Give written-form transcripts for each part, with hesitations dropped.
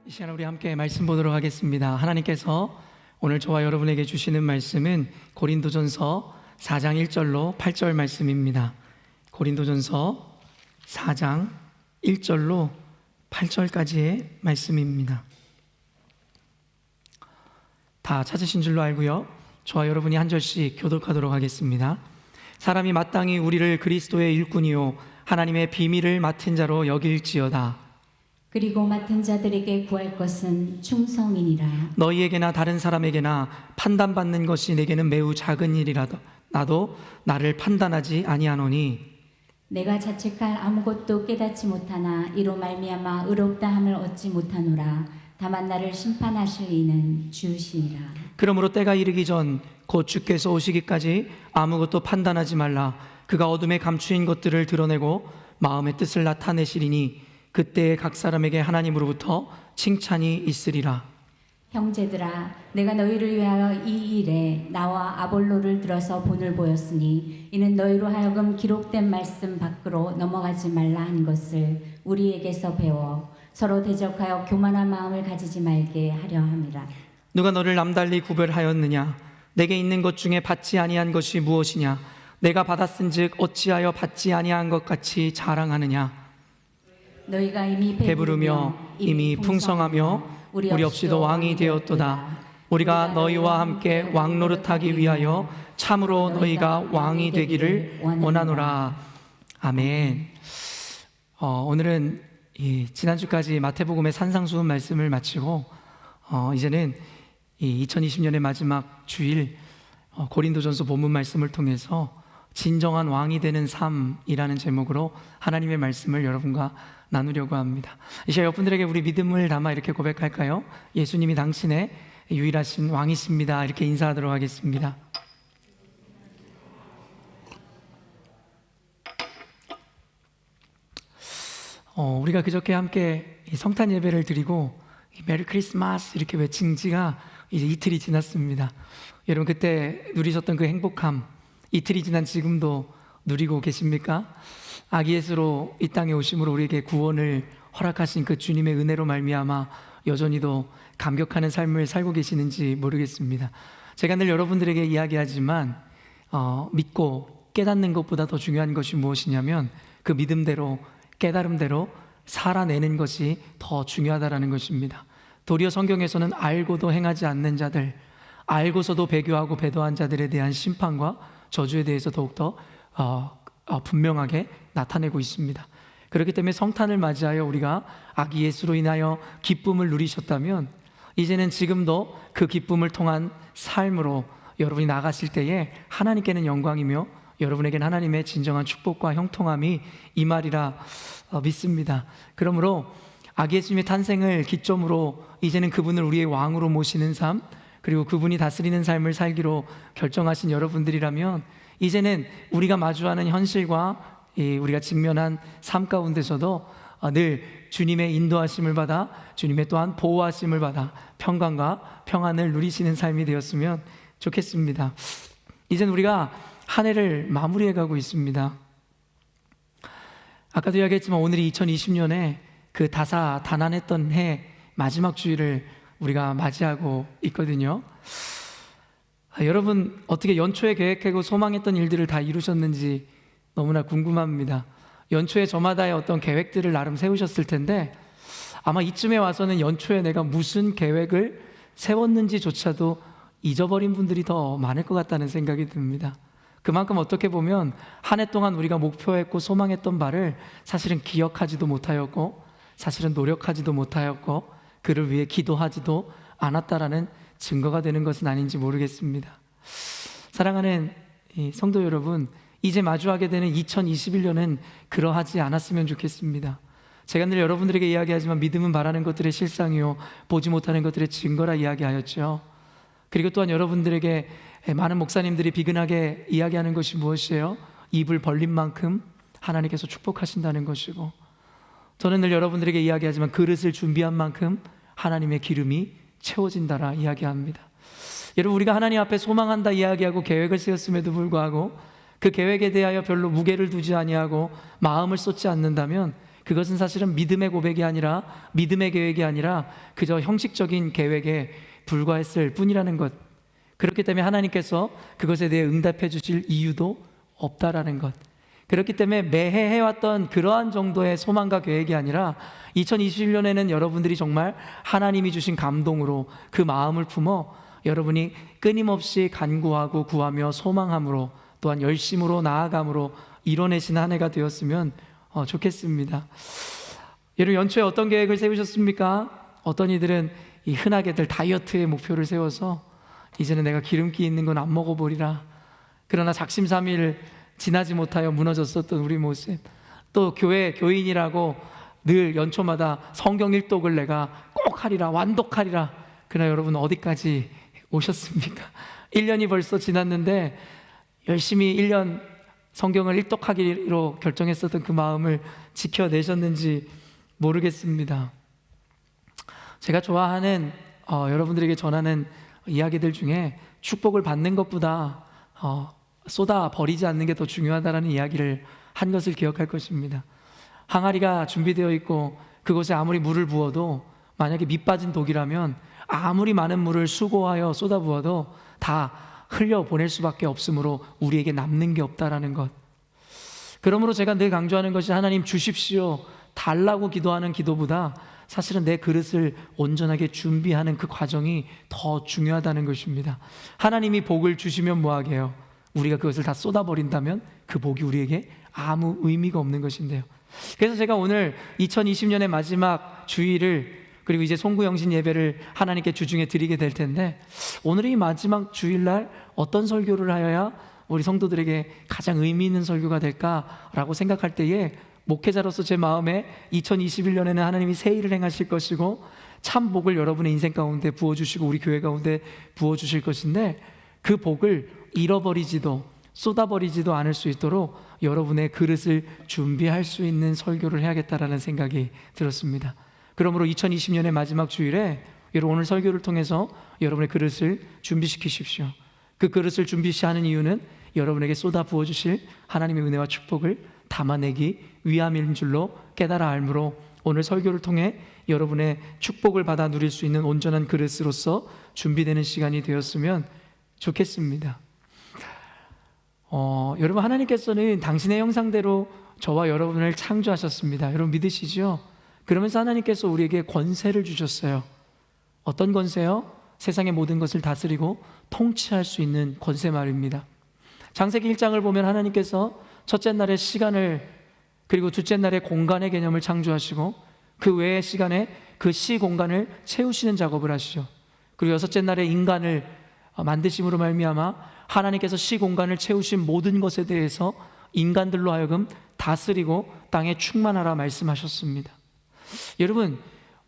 이 시간 우리 함께 말씀 보도록 하겠습니다. 하나님께서 오늘 저와 여러분에게 주시는 말씀은 고린도전서 4장 1절로 8절 말씀입니다. 고린도전서 4장 1절로 8절까지의 말씀입니다. 다 찾으신 줄로 알고요. 저와 여러분이 한 절씩 교독하도록 하겠습니다. 사람이 마땅히 우리를 그리스도의 일꾼이요 하나님의 비밀을 맡은 자로 여길지어다. 그리고 맡은 자들에게 구할 것은 충성이니라. 너희에게나 다른 사람에게나 판단받는 것이 내게는 매우 작은 일이라도 나도 나를 판단하지 아니하노니 내가 자책할 아무것도 깨닫지 못하나 이로 말미암아 의롭다함을 얻지 못하노라. 다만 나를 심판하실 이는 주시니라. 그러므로 때가 이르기 전 곧 주께서 오시기까지 아무것도 판단하지 말라. 그가 어둠에 감추인 것들을 드러내고 마음의 뜻을 나타내시리니 그때에 각 사람에게 하나님으로부터 칭찬이 있으리라. 형제들아, 내가 너희를 위하여 이 일에 나와 아볼로를 들어서 본을 보였으니 이는 너희로 하여금 기록된 말씀 밖으로 넘어가지 말라 한 것을 우리에게서 배워 서로 대적하여 교만한 마음을 가지지 말게 하려 함이라. 누가 너를 남달리 구별하였느냐? 내게 있는 것 중에 받지 아니한 것이 무엇이냐? 내가 받았은즉 어찌하여 받지 아니한 것 같이 자랑하느냐? 너희가 이미 배부르며 이미 풍성하며 우리 없이도 왕이 되었도다. 우리가 너희와 함께 왕 노릇하기 위하여 참으로 너희가 왕이 되기를 원하노라. 아멘. 오늘은 지난주까지 마태복음의 산상수훈 말씀을 마치고 이제는 2020년의 마지막 주일 고린도전서 본문 말씀을 통해서 진정한 왕이 되는 삶이라는 제목으로 하나님의 말씀을 여러분과 나누려고 합니다. 이제 여러분들에게 우리 믿음을 담아 이렇게 고백할까요? 예수님이 당신의 유일하신 왕이십니다. 이렇게 인사하도록 하겠습니다. 우리가 그저께 함께 성탄 예배를 드리고 메리 크리스마스 이렇게 외친 지가 이제 이틀이 지났습니다. 여러분 그때 누리셨던 그 행복함 이틀이 지난 지금도 누리고 계십니까? 아기 예수로 이 땅에 오심으로 우리에게 구원을 허락하신 그 주님의 은혜로 말미암아 여전히도 감격하는 삶을 살고 계시는지 모르겠습니다. 제가 늘 여러분들에게 이야기하지만 믿고 깨닫는 것보다 더 중요한 것이 무엇이냐면 그 믿음대로 깨달음대로 살아내는 것이 더 중요하다는 것입니다. 도리어 성경에서는 알고도 행하지 않는 자들, 알고서도 배교하고 배도한 자들에 대한 심판과 저주에 대해서 더욱더 분명하게 나타내고 있습니다. 그렇기 때문에 성탄을 맞이하여 우리가 아기 예수로 인하여 기쁨을 누리셨다면 이제는 지금도 그 기쁨을 통한 삶으로 여러분이 나가실 때에 하나님께는 영광이며 여러분에게는 하나님의 진정한 축복과 형통함이 임하리라 믿습니다. 그러므로 아기 예수님의 탄생을 기점으로 이제는 그분을 우리의 왕으로 모시는 삶, 그리고 그분이 다스리는 삶을 살기로 결정하신 여러분들이라면 이제는 우리가 마주하는 현실과 우리가 직면한 삶 가운데서도 늘 주님의 인도하심을 받아 주님의 또한 보호하심을 받아 평강과 평안을 누리시는 삶이 되었으면 좋겠습니다. 이제는 우리가 한 해를 마무리해 가고 있습니다. 아까도 이야기했지만 오늘이 2020년에 그 다사다난했던 해 마지막 주일을 우리가 맞이하고 있거든요. 여러분 어떻게 연초에 계획하고 소망했던 일들을 다 이루셨는지 너무나 궁금합니다. 연초에 저마다의 어떤 계획들을 나름 세우셨을 텐데 아마 이쯤에 와서는 연초에 내가 무슨 계획을 세웠는지조차도 잊어버린 분들이 더 많을 것 같다는 생각이 듭니다. 그만큼 어떻게 보면 한 해 동안 우리가 목표했고 소망했던 바를 사실은 기억하지도 못하였고 사실은 노력하지도 못하였고 그를 위해 기도하지도 않았다라는 증거가 되는 것은 아닌지 모르겠습니다. 사랑하는 성도 여러분, 이제 마주하게 되는 2021년은 그러하지 않았으면 좋겠습니다. 제가 늘 여러분들에게 이야기하지만 믿음은 바라는 것들의 실상이요 보지 못하는 것들의 증거라 이야기하였죠. 그리고 또한 여러분들에게 많은 목사님들이 비근하게 이야기하는 것이 무엇이에요? 입을 벌린 만큼 하나님께서 축복하신다는 것이고, 저는 늘 여러분들에게 이야기하지만 그릇을 준비한 만큼 하나님의 기름이 채워진다라 이야기합니다. 여러분 우리가 하나님 앞에 소망한다 이야기하고 계획을 세웠음에도 불구하고 그 계획에 대하여 별로 무게를 두지 아니하고 마음을 쏟지 않는다면 그것은 사실은 믿음의 고백이 아니라, 믿음의 계획이 아니라 그저 형식적인 계획에 불과했을 뿐이라는 것. 그렇기 때문에 하나님께서 그것에 대해 응답해 주실 이유도 없다라는 것. 그렇기 때문에 매해 해왔던 그러한 정도의 소망과 계획이 아니라 2021년에는 여러분들이 정말 하나님이 주신 감동으로 그 마음을 품어 여러분이 끊임없이 간구하고 구하며 소망함으로, 또한 열심으로 나아감으로 이뤄내신 한 해가 되었으면 좋겠습니다. 여러분, 연초에 어떤 계획을 세우셨습니까? 어떤 이들은 이 흔하게들 다이어트의 목표를 세워서 이제는 내가 기름기 있는 건 안 먹어보리라. 그러나 작심삼일 지나지 못하여 무너졌었던 우리 모습. 또 교인이라고 늘 연초마다 성경 일독을 내가 꼭 하리라, 완독하리라. 그러나 여러분, 어디까지 오셨습니까? 1년이 벌써 지났는데 열심히 1년 성경을 일독하기로 결정했었던 그 마음을 지켜내셨는지 모르겠습니다. 제가 좋아하는 여러분들에게 전하는 이야기들 중에 축복을 받는 것보다 쏟아 버리지 않는 게 더 중요하다는 이야기를 한 것을 기억할 것입니다. 항아리가 준비되어 있고 그곳에 아무리 물을 부어도, 만약에 밑 빠진 독이라면 아무리 많은 물을 수고하여 쏟아부어도 다 흘려보낼 수밖에 없으므로 우리에게 남는 게 없다라는 것. 그러므로 제가 늘 강조하는 것이, 하나님 주십시오, 달라고 기도하는 기도보다 사실은 내 그릇을 온전하게 준비하는 그 과정이 더 중요하다는 것입니다. 하나님이 복을 주시면 뭐하게요? 우리가 그것을 다 쏟아버린다면 그 복이 우리에게 아무 의미가 없는 것인데요. 그래서 제가 오늘 2020년의 마지막 주일을, 그리고 이제 송구영신 예배를 하나님께 주중에 드리게 될 텐데, 오늘의 이 마지막 주일날 어떤 설교를 하여야 우리 성도들에게 가장 의미 있는 설교가 될까라고 생각할 때에, 목회자로서 제 마음에 2021년에는 하나님이 새 일을 행하실 것이고 참 복을 여러분의 인생 가운데 부어주시고 우리 교회 가운데 부어주실 것인데, 그 복을 잃어버리지도 쏟아버리지도 않을 수 있도록 여러분의 그릇을 준비할 수 있는 설교를 해야겠다라는 생각이 들었습니다. 그러므로 2020년의 마지막 주일에 여러분, 오늘 설교를 통해서 여러분의 그릇을 준비시키십시오. 그 그릇을 준비하는 이유는 여러분에게 쏟아 부어주실 하나님의 은혜와 축복을 담아내기 위함인 줄로 깨달아 알므로, 오늘 설교를 통해 여러분의 축복을 받아 누릴 수 있는 온전한 그릇으로서 준비되는 시간이 되었으면 좋겠습니다. 여러분, 하나님께서는 당신의 형상대로 저와 여러분을 창조하셨습니다. 여러분 믿으시죠? 그러면서 하나님께서 우리에게 권세를 주셨어요. 어떤 권세요? 세상의 모든 것을 다스리고 통치할 수 있는 권세 말입니다. 창세기 1장을 보면 하나님께서 첫째 날에 시간을, 그리고 둘째 날에 공간의 개념을 창조하시고 그 외의 시간에 그 시 공간을 채우시는 작업을 하시죠. 그리고 여섯째 날에 인간을 만드심으로 말미암아 하나님께서 시 공간을 채우신 모든 것에 대해서 인간들로 하여금 다스리고 땅에 충만하라 말씀하셨습니다. 여러분,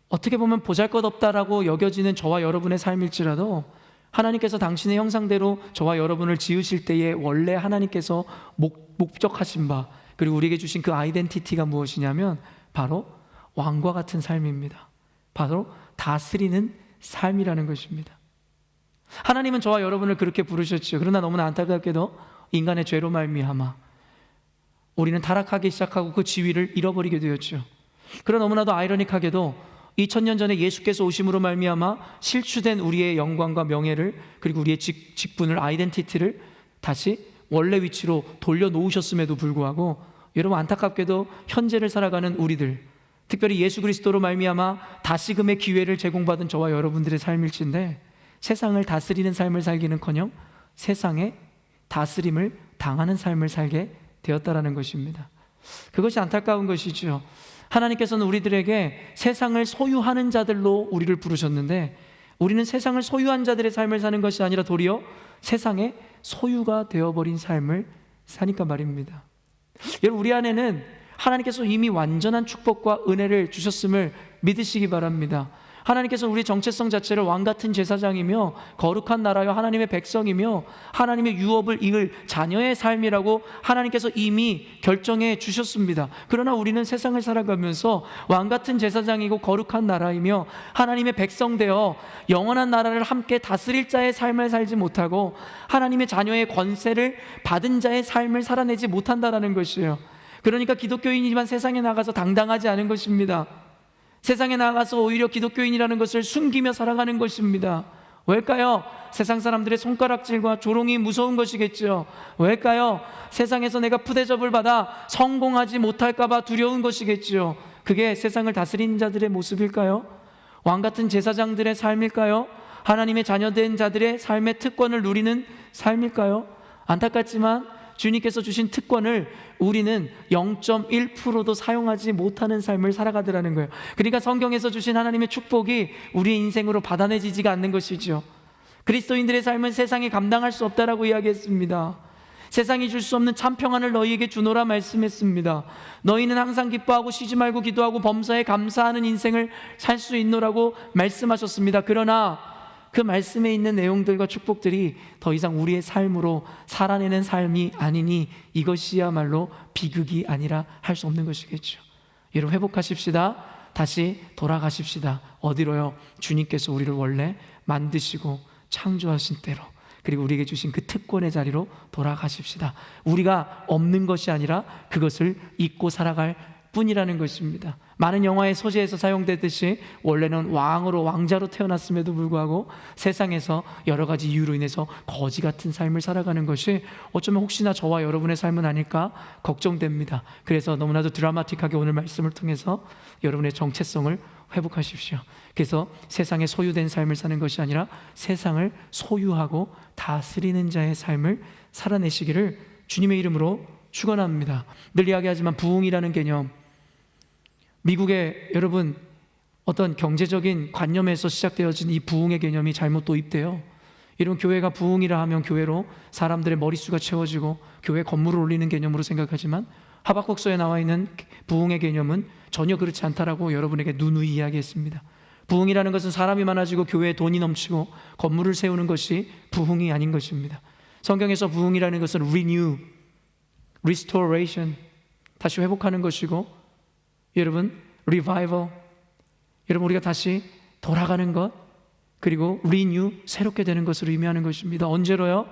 어떻게 보면 보잘것없다라고 여겨지는 저와 여러분의 삶일지라도 하나님께서 당신의 형상대로 저와 여러분을 지으실 때에 원래 하나님께서 목적하신 바, 그리고 우리에게 주신 그 아이덴티티가 무엇이냐면 바로 왕과 같은 삶입니다. 바로 다스리는 삶이라는 것입니다. 하나님은 저와 여러분을 그렇게 부르셨죠. 그러나 너무나 안타깝게도 인간의 죄로 말미암아 우리는 타락하기 시작하고 그 지위를 잃어버리게 되었죠. 그러나 너무나도 아이러닉하게도 2000년 전에 예수께서 오심으로 말미암아 실추된 우리의 영광과 명예를, 그리고 우리의 직분을, 아이덴티티를 다시 원래 위치로 돌려놓으셨음에도 불구하고, 여러분 안타깝게도 현재를 살아가는 우리들, 특별히 예수 그리스도로 말미암아 다시금의 기회를 제공받은 저와 여러분들의 삶일진데, 세상을 다스리는 삶을 살기는커녕 세상에 다스림을 당하는 삶을 살게 되었다라는 것입니다. 그것이 안타까운 것이죠. 하나님께서는 우리들에게 세상을 소유하는 자들로 우리를 부르셨는데, 우리는 세상을 소유한 자들의 삶을 사는 것이 아니라 도리어 세상의 소유가 되어버린 삶을 사니까 말입니다. 여러분, 우리 안에는 하나님께서 이미 완전한 축복과 은혜를 주셨음을 믿으시기 바랍니다. 하나님께서 우리 정체성 자체를 왕같은 제사장이며 거룩한 나라여 하나님의 백성이며 하나님의 유업을 이을 자녀의 삶이라고 하나님께서 이미 결정해 주셨습니다. 그러나 우리는 세상을 살아가면서 왕같은 제사장이고 거룩한 나라이며 하나님의 백성 되어 영원한 나라를 함께 다스릴 자의 삶을 살지 못하고 하나님의 자녀의 권세를 받은 자의 삶을 살아내지 못한다라는 것이에요. 그러니까 기독교인이지만 세상에 나가서 당당하지 않은 것입니다. 세상에 나가서 오히려 기독교인이라는 것을 숨기며 살아가는 것입니다. 왜일까요? 세상 사람들의 손가락질과 조롱이 무서운 것이겠죠. 왜일까요? 세상에서 내가 푸대접을 받아 성공하지 못할까 봐 두려운 것이겠죠. 그게 세상을 다스리는 자들의 모습일까요? 왕같은 제사장들의 삶일까요? 하나님의 자녀된 자들의 삶의 특권을 누리는 삶일까요? 안타깝지만 주님께서 주신 특권을 우리는 0.1%도 사용하지 못하는 삶을 살아가더라는 거예요. 그러니까 성경에서 주신 하나님의 축복이 우리의 인생으로 받아내지지가 않는 것이죠. 그리스도인들의 삶은 세상이 감당할 수 없다라고 이야기했습니다. 세상이 줄 수 없는 참 평안을 너희에게 주노라 말씀했습니다. 너희는 항상 기뻐하고 쉬지 말고 기도하고 범사에 감사하는 인생을 살 수 있노라고 말씀하셨습니다. 그러나 그 말씀에 있는 내용들과 축복들이 더 이상 우리의 삶으로 살아내는 삶이 아니니 이것이야말로 비극이 아니라 할 수 없는 것이겠죠. 여러분, 회복하십시다. 다시 돌아가십시다. 어디로요? 주님께서 우리를 원래 만드시고 창조하신 때로, 그리고 우리에게 주신 그 특권의 자리로 돌아가십시다. 우리가 없는 것이 아니라 그것을 잊고 살아갈 뿐이라는 것입니다. 많은 영화의 소재에서 사용되듯이 원래는 왕자로 태어났음에도 불구하고 세상에서 여러 가지 이유로 인해서 거지 같은 삶을 살아가는 것이 어쩌면 혹시나 저와 여러분의 삶은 아닐까 걱정됩니다. 그래서 너무나도 드라마틱하게 오늘 말씀을 통해서 여러분의 정체성을 회복하십시오. 그래서 세상에 소유된 삶을 사는 것이 아니라 세상을 소유하고 다스리는 자의 삶을 살아내시기를 주님의 이름으로 축원합니다. 늘 이야기하지만 부흥이라는 개념, 미국의 여러분 어떤 경제적인 관념에서 시작되어진 이 부흥의 개념이 잘못 도입돼요. 이런 교회가 부흥이라 하면 교회로 사람들의 머릿수가 채워지고 교회 건물을 올리는 개념으로 생각하지만 하박국서에 나와 있는 부흥의 개념은 전혀 그렇지 않다라고 여러분에게 누누이 이야기했습니다. 부흥이라는 것은 사람이 많아지고 교회에 돈이 넘치고 건물을 세우는 것이 부흥이 아닌 것입니다. 성경에서 부흥이라는 것은 renew, restoration, 다시 회복하는 것이고, 여러분 revival, 여러분 우리가 다시 돌아가는 것, 그리고 renew, 새롭게 되는 것을 의미하는 것입니다. 언제로요?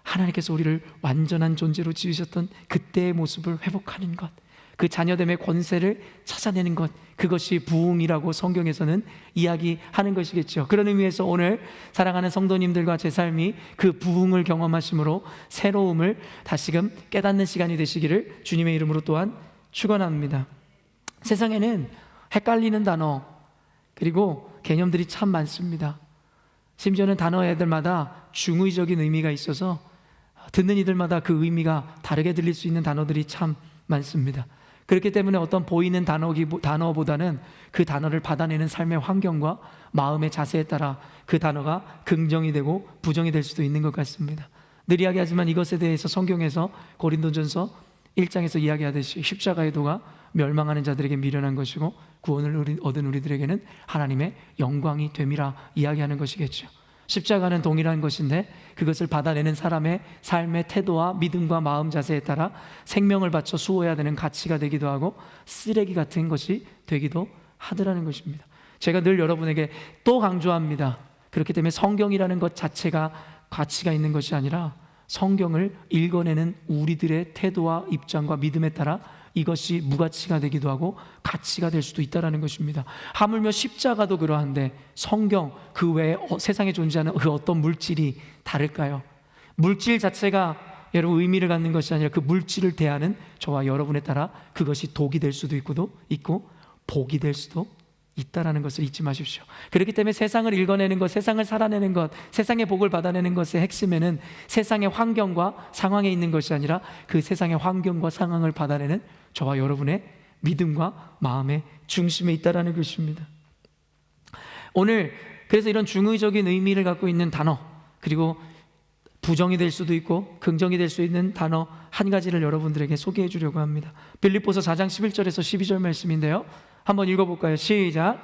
하나님께서 우리를 완전한 존재로 지으셨던 그때의 모습을 회복하는 것, 그 자녀됨의 권세를 찾아내는 것, 그것이 부흥이라고 성경에서는 이야기하는 것이겠죠. 그런 의미에서 오늘 사랑하는 성도님들과 제 삶이 그 부흥을 경험하심으로 새로움을 다시금 깨닫는 시간이 되시기를 주님의 이름으로 또한 축원합니다. 세상에는 헷갈리는 단어 그리고 개념들이 참 많습니다. 심지어는 단어들마다 중의적인 의미가 있어서 듣는 이들마다 그 의미가 다르게 들릴 수 있는 단어들이 참 많습니다. 그렇기 때문에 어떤 보이는 단어보다는 그 단어를 받아내는 삶의 환경과 마음의 자세에 따라 그 단어가 긍정이 되고 부정이 될 수도 있는 것 같습니다. 늘 이야기하지만 이것에 대해서 성경에서 고린도전서 1장에서 이야기하듯이 십자가의 도가 멸망하는 자들에게 미련한 것이고 구원을 얻은 우리들에게는 하나님의 영광이 됨이라 이야기하는 것이겠죠. 십자가는 동일한 것인데 그것을 받아내는 사람의 삶의 태도와 믿음과 마음 자세에 따라 생명을 바쳐 수호해야 되는 가치가 되기도 하고 쓰레기 같은 것이 되기도 하더라는 것입니다. 제가 늘 여러분에게 또 강조합니다. 그렇기 때문에 성경이라는 것 자체가 가치가 있는 것이 아니라 성경을 읽어내는 우리들의 태도와 입장과 믿음에 따라 이것이 무가치가 되기도 하고 가치가 될 수도 있다는 것입니다. 하물며 십자가도 그러한데 성경 그 외에 세상에 존재하는 그 어떤 물질이 다를까요? 물질 자체가 여러분 의미를 갖는 것이 아니라 그 물질을 대하는 저와 여러분에 따라 그것이 독이 될 수도 있고 복이 될 수도 있다라는 것을 잊지 마십시오. 그렇기 때문에 세상을 읽어내는 것, 세상을 살아내는 것, 세상의 복을 받아내는 것의 핵심에는 세상의 환경과 상황에 있는 것이 아니라 그 세상의 환경과 상황을 받아내는 저와 여러분의 믿음과 마음의 중심에 있다라는 것입니다. 오늘 그래서 이런 중의적인 의미를 갖고 있는 단어, 그리고 부정이 될 수도 있고 긍정이 될 수 있는 단어 한 가지를 여러분들에게 소개해 주려고 합니다. 빌립보서 4장 11절에서 12절 말씀인데요, 한번 읽어볼까요? 시작.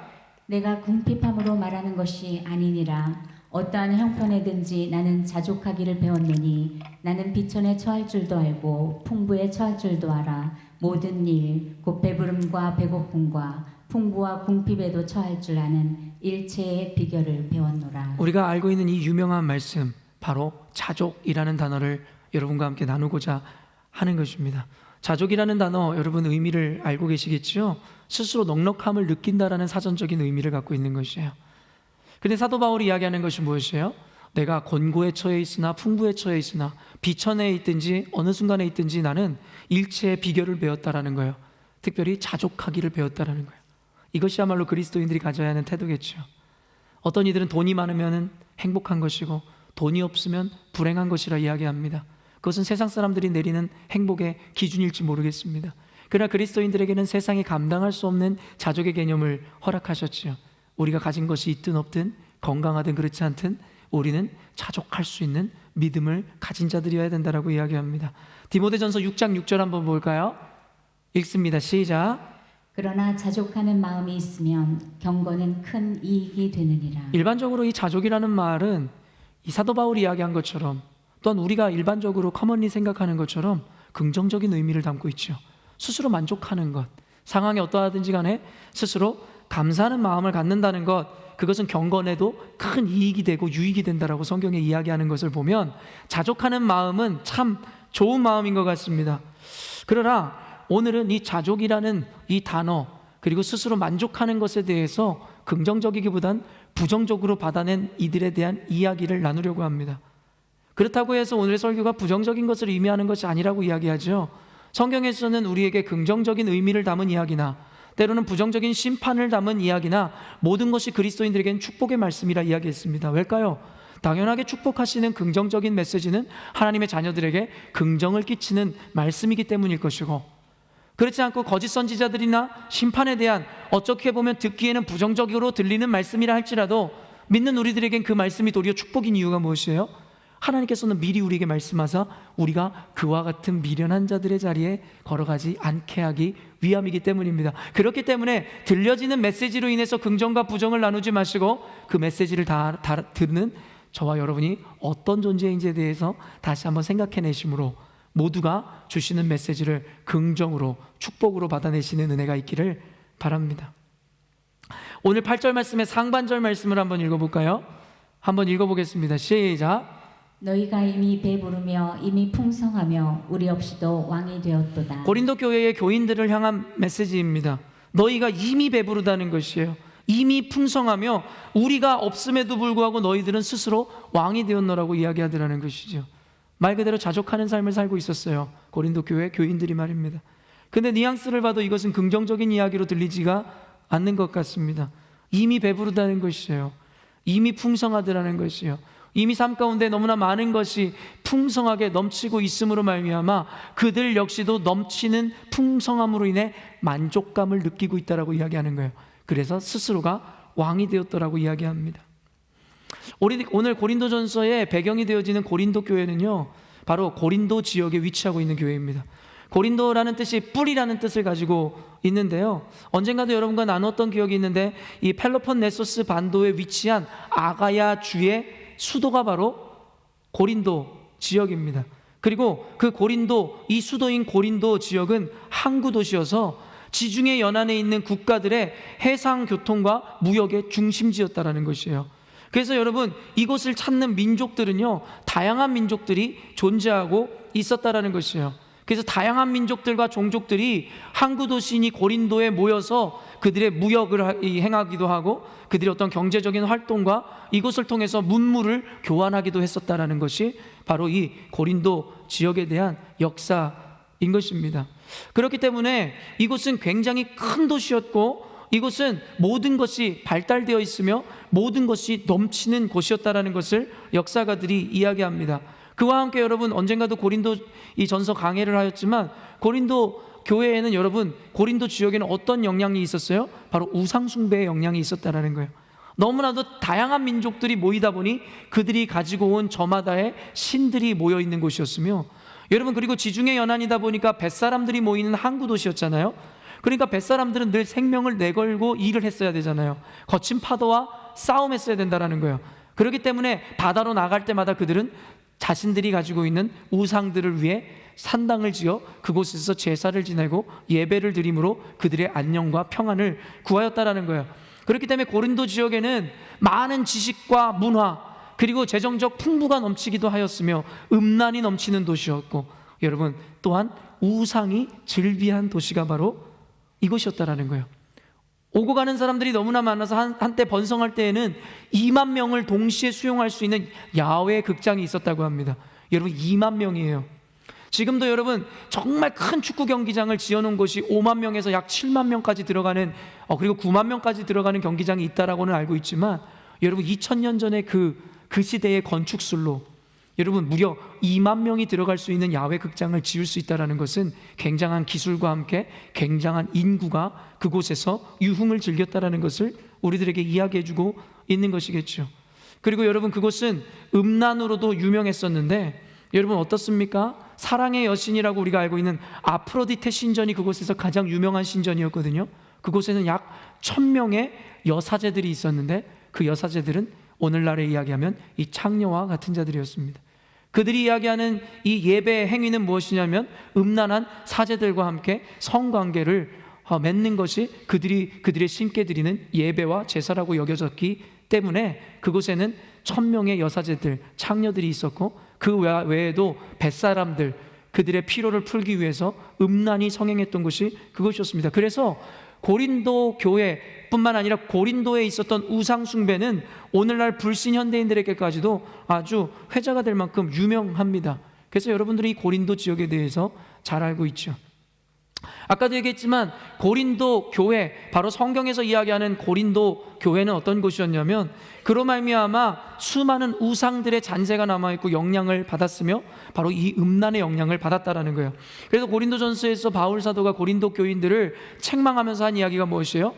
내가 궁핍함으로 말하는 것이 아니니라. 어떠한 형편에든지 나는 자족하기를 배웠노니 나는 비천에 처할 줄도 알고 풍부에 처할 줄도 알아. 모든 일 곧 배부름과 배고픔과 풍부와 궁핍에도 처할 줄 아는 일체의 비결을 배웠노라. 우리가 알고 있는 이 유명한 말씀, 바로 자족이라는 단어를 여러분과 함께 나누고자 하는 것입니다. 자족이라는 단어 여러분 의미를 알고 계시겠죠? 스스로 넉넉함을 느낀다라는 사전적인 의미를 갖고 있는 것이에요. 근데 사도 바울이 이야기하는 것이 무엇이에요? 내가 곤고에 처해 있으나 풍부에 처해 있으나 비천에 있든지 어느 순간에 있든지 나는 일체의 비결을 배웠다라는 거예요. 특별히 자족하기를 배웠다라는 거예요. 이것이야말로 그리스도인들이 가져야 하는 태도겠죠. 어떤 이들은 돈이 많으면 행복한 것이고 돈이 없으면 불행한 것이라 이야기합니다. 그것은 세상 사람들이 내리는 행복의 기준일지 모르겠습니다. 그러나 그리스도인들에게는 세상이 감당할 수 없는 자족의 개념을 허락하셨지요. 우리가 가진 것이 있든 없든 건강하든 그렇지 않든 우리는 자족할 수 있는 믿음을 가진 자들이어야 된다라고 이야기합니다. 디모데전서 6장 6절 한번 볼까요? 읽습니다. 시작. 그러나 자족하는 마음이 있으면 경건은 큰 이익이 되느니라. 일반적으로 이 자족이라는 말은 이 사도 바울이 이야기한 것처럼 또한 우리가 일반적으로 커먼리 생각하는 것처럼 긍정적인 의미를 담고 있죠. 스스로 만족하는 것, 상황이 어떠하든지 간에 스스로 감사하는 마음을 갖는다는 것, 그것은 경건에도 큰 이익이 되고 유익이 된다라고 성경에 이야기하는 것을 보면 자족하는 마음은 참 좋은 마음인 것 같습니다. 그러나 오늘은 이 자족이라는 이 단어 그리고 스스로 만족하는 것에 대해서 긍정적이기보단 부정적으로 받아낸 이들에 대한 이야기를 나누려고 합니다. 그렇다고 해서 오늘의 설교가 부정적인 것을 의미하는 것이 아니라고 이야기하죠. 성경에서는 우리에게 긍정적인 의미를 담은 이야기나 때로는 부정적인 심판을 담은 이야기나 모든 것이 그리스도인들에게는 축복의 말씀이라 이야기했습니다. 왜일까요? 당연하게 축복하시는 긍정적인 메시지는 하나님의 자녀들에게 긍정을 끼치는 말씀이기 때문일 것이고, 그렇지 않고 거짓 선지자들이나 심판에 대한 어떻게 보면 듣기에는 부정적으로 들리는 말씀이라 할지라도 믿는 우리들에겐 그 말씀이 도리어 축복인 이유가 무엇이에요? 하나님께서는 미리 우리에게 말씀하사 우리가 그와 같은 미련한 자들의 자리에 걸어가지 않게 하기 위함이기 때문입니다. 그렇기 때문에 들려지는 메시지로 인해서 긍정과 부정을 나누지 마시고 그 메시지를 다 듣는 저와 여러분이 어떤 존재인지에 대해서 다시 한번 생각해내심으로 모두가 주시는 메시지를 긍정으로 축복으로 받아내시는 은혜가 있기를 바랍니다. 오늘 8절 말씀의 상반절 말씀을 한번 읽어볼까요? 한번 읽어보겠습니다. 시작. 너희가 이미 배부르며 이미 풍성하며 우리 없이도 왕이 되었도다. 고린도 교회의 교인들을 향한 메시지입니다. 너희가 이미 배부르다는 것이에요. 이미 풍성하며 우리가 없음에도 불구하고 너희들은 스스로 왕이 되었노라고 이야기하더라는 것이죠. 말 그대로 자족하는 삶을 살고 있었어요. 고린도 교회 교인들이 말입니다. 근데 뉘앙스를 봐도 이것은 긍정적인 이야기로 들리지가 않는 것 같습니다. 이미 배부르다는 것이에요. 이미 풍성하더라는 것이에요. 이미 삶 가운데 너무나 많은 것이 풍성하게 넘치고 있음으로 말미암아 그들 역시도 넘치는 풍성함으로 인해 만족감을 느끼고 있다라고 이야기하는 거예요. 그래서 스스로가 왕이 되었더라고 이야기합니다. 오늘 고린도전서의 배경이 되어지는 고린도 교회는요, 바로 고린도 지역에 위치하고 있는 교회입니다. 고린도라는 뜻이 뿔이라는 뜻을 가지고 있는데요, 언젠가도 여러분과 나눴던 기억이 있는데 이 펠로폰네소스 반도에 위치한 아가야 주의 수도가 바로 고린도 지역입니다. 그리고 그 고린도, 이 수도인 고린도 지역은 항구 도시여서 지중해 연안에 있는 국가들의 해상 교통과 무역의 중심지였다라는 것이에요. 그래서 여러분, 이곳을 찾는 민족들은요, 다양한 민족들이 존재하고 있었다라는 것이에요. 그래서 다양한 민족들과 종족들이 항구 도시인 고린도에 모여서 그들의 무역을 행하기도 하고 그들의 어떤 경제적인 활동과 이곳을 통해서 문물을 교환하기도 했었다라는 것이 바로 이 고린도 지역에 대한 역사인 것입니다. 그렇기 때문에 이곳은 굉장히 큰 도시였고 이곳은 모든 것이 발달되어 있으며 모든 것이 넘치는 곳이었다라는 것을 역사가들이 이야기합니다. 그와 함께 여러분, 언젠가도 고린도 이 전서 강해를 하였지만 고린도 교회에는 여러분, 고린도 지역에는 어떤 영향이 있었어요? 바로 우상숭배의 영향이 있었다라는 거예요. 너무나도 다양한 민족들이 모이다 보니 그들이 가지고 온 저마다의 신들이 모여 있는 곳이었으며, 여러분, 그리고 지중해 연안이다 보니까 뱃사람들이 모이는 항구 도시였잖아요. 그러니까 뱃사람들은 늘 생명을 내걸고 일을 했어야 되잖아요. 거친 파도와 싸움했어야 된다라는 거예요. 그렇기 때문에 바다로 나갈 때마다 그들은 자신들이 가지고 있는 우상들을 위해 산당을 지어 그곳에서 제사를 지내고 예배를 드림으로 그들의 안녕과 평안을 구하였다라는 거예요. 그렇기 때문에 고린도 지역에는 많은 지식과 문화 그리고 재정적 풍부가 넘치기도 하였으며 음란이 넘치는 도시였고, 여러분, 또한 우상이 즐비한 도시가 바로 이곳이었다라는 거예요. 오고 가는 사람들이 너무나 많아서 한때 번성할 때에는 2만 명을 동시에 수용할 수 있는 야외 극장이 있었다고 합니다. 여러분, 2만 명이에요. 지금도 여러분 정말 큰 축구 경기장을 지어놓은 곳이 5만 명에서 약 7만 명까지 들어가는, 그리고 9만 명까지 들어가는 경기장이 있다라고는 알고 있지만, 여러분 2000년 전에 그 시대의 건축술로 여러분 무려 2만 명이 들어갈 수 있는 야외 극장을 지을 수 있다는 것은 굉장한 기술과 함께 굉장한 인구가 그곳에서 유흥을 즐겼다는 것을 우리들에게 이야기해주고 있는 것이겠죠. 그리고 여러분, 그곳은 음란으로도 유명했었는데, 여러분 어떻습니까? 사랑의 여신이라고 우리가 알고 있는 아프로디테 신전이 그곳에서 가장 유명한 신전이었거든요. 그곳에는 약 1000명의 여사제들이 있었는데, 그 여사제들은 오늘날에 이야기하면 이 창녀와 같은 자들이었습니다. 그들이 이야기하는 이 예배 행위는 무엇이냐면, 음란한 사제들과 함께 성관계를 맺는 것이 그들의 신께 드리는 예배와 제사라고 여겨졌기 때문에 그곳에는 1000명의 여사제들, 창녀들이 있었고, 그 외에도 뱃사람들, 그들의 피로를 풀기 위해서 음란이 성행했던 곳이 그것이었습니다. 그래서 고린도 교회뿐만 아니라 고린도에 있었던 우상 숭배는 오늘날 불신 현대인들에게까지도 아주 회자가 될 만큼 유명합니다. 그래서 여러분들이 이 고린도 지역에 대해서 잘 알고 있죠. 아까도 얘기했지만 고린도 교회, 바로 성경에서 이야기하는 고린도 교회는 어떤 곳이었냐면, 그로 말미암아 수많은 우상들의 잔재가 남아있고 영향을 받았으며 바로 이 음란의 영향을 받았다라는 거예요. 그래서 고린도전서에서 바울 사도가 고린도 교인들을 책망하면서 한 이야기가 무엇이에요?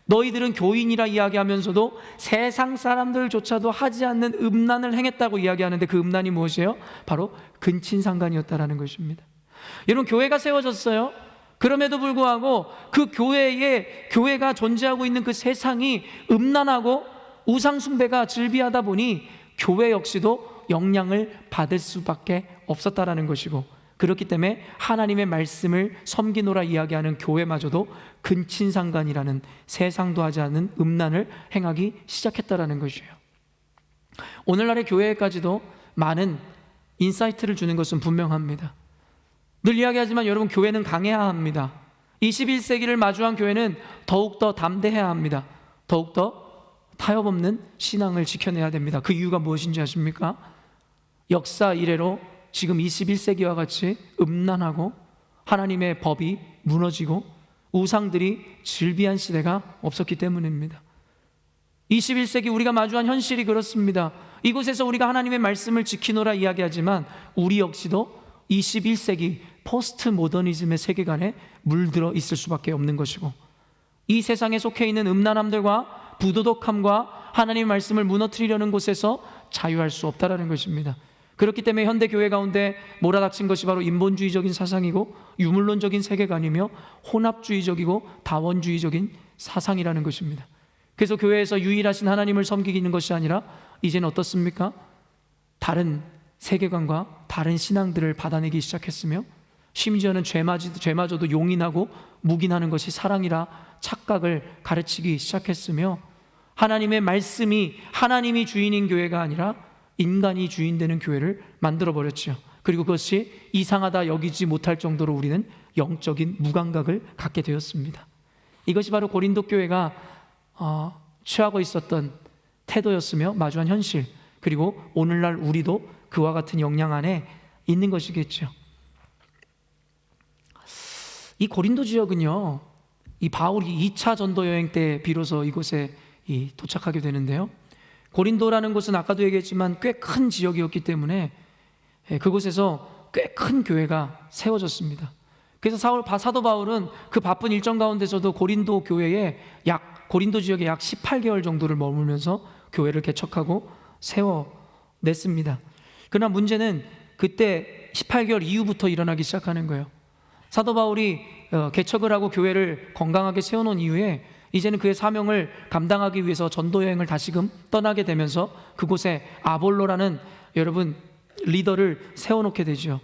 너희들은 교인이라 이야기하면서도 세상 사람들조차도 하지 않는 음란을 행했다고 이야기하는데, 그 음란이 무엇이에요? 바로 근친상간이었다라는 것입니다. 여러분, 교회가 세워졌어요. 그럼에도 불구하고 그 교회가 존재하고 있는 그 세상이 음란하고 우상숭배가 즐비하다 보니 교회 역시도 영향을 받을 수밖에 없었다라는 것이고, 그렇기 때문에 하나님의 말씀을 섬기노라 이야기하는 교회마저도 근친상간이라는 세상도 하지 않는 음란을 행하기 시작했다라는 것이에요. 오늘날의 교회에까지도 많은 인사이트를 주는 것은 분명합니다. 늘 이야기하지만 여러분, 교회는 강해야 합니다. 21세기를 마주한 교회는 더욱더 담대해야 합니다. 더욱더 타협 없는 신앙을 지켜내야 됩니다. 그 이유가 무엇인지 아십니까? 역사 이래로 지금 21세기와 같이 음란하고 하나님의 법이 무너지고 우상들이 즐비한 시대가 없었기 때문입니다. 21세기 우리가 마주한 현실이 그렇습니다. 이곳에서 우리가 하나님의 말씀을 지키노라 이야기하지만 우리 역시도 21세기 포스트 모더니즘의 세계관에 물들어 있을 수밖에 없는 것이고, 이 세상에 속해 있는 음란함들과 부도덕함과 하나님의 말씀을 무너뜨리려는 곳에서 자유할 수 없다라는 것입니다. 그렇기 때문에 현대 교회 가운데 몰아닥친 것이 바로 인본주의적인 사상이고 유물론적인 세계관이며 혼합주의적이고 다원주의적인 사상이라는 것입니다. 그래서 교회에서 유일하신 하나님을 섬기는 것이 아니라 이제는 어떻습니까? 다른 세계관과 다른 신앙들을 받아내기 시작했으며, 심지어는 죄마저도 용인하고 묵인하는 것이 사랑이라 착각을 가르치기 시작했으며, 하나님의 말씀이 하나님이 주인인 교회가 아니라 인간이 주인 되는 교회를 만들어버렸죠. 그리고 그것이 이상하다 여기지 못할 정도로 우리는 영적인 무감각을 갖게 되었습니다. 이것이 바로 고린도 교회가 취하고 있었던 태도였으며 마주한 현실, 그리고 오늘날 우리도 그와 같은 영향 안에 있는 것이겠죠. 이 고린도 지역은요, 이 바울이 2차 전도 여행 때 비로소 이곳에 도착하게 되는데요, 고린도라는 곳은 아까도 얘기했지만 꽤 큰 지역이었기 때문에 그곳에서 꽤 큰 교회가 세워졌습니다. 그래서 사도 바울은 그 바쁜 일정 가운데서도 고린도 지역에 약 18개월 정도를 머물면서 교회를 개척하고 세워냈습니다. 그러나 문제는 그때 18개월 이후부터 일어나기 시작하는 거예요. 사도 바울이 개척을 하고 교회를 건강하게 세워놓은 이후에 이제는 그의 사명을 감당하기 위해서 전도 여행을 다시금 떠나게 되면서 그곳에 아볼로라는 여러분 리더를 세워놓게 되죠.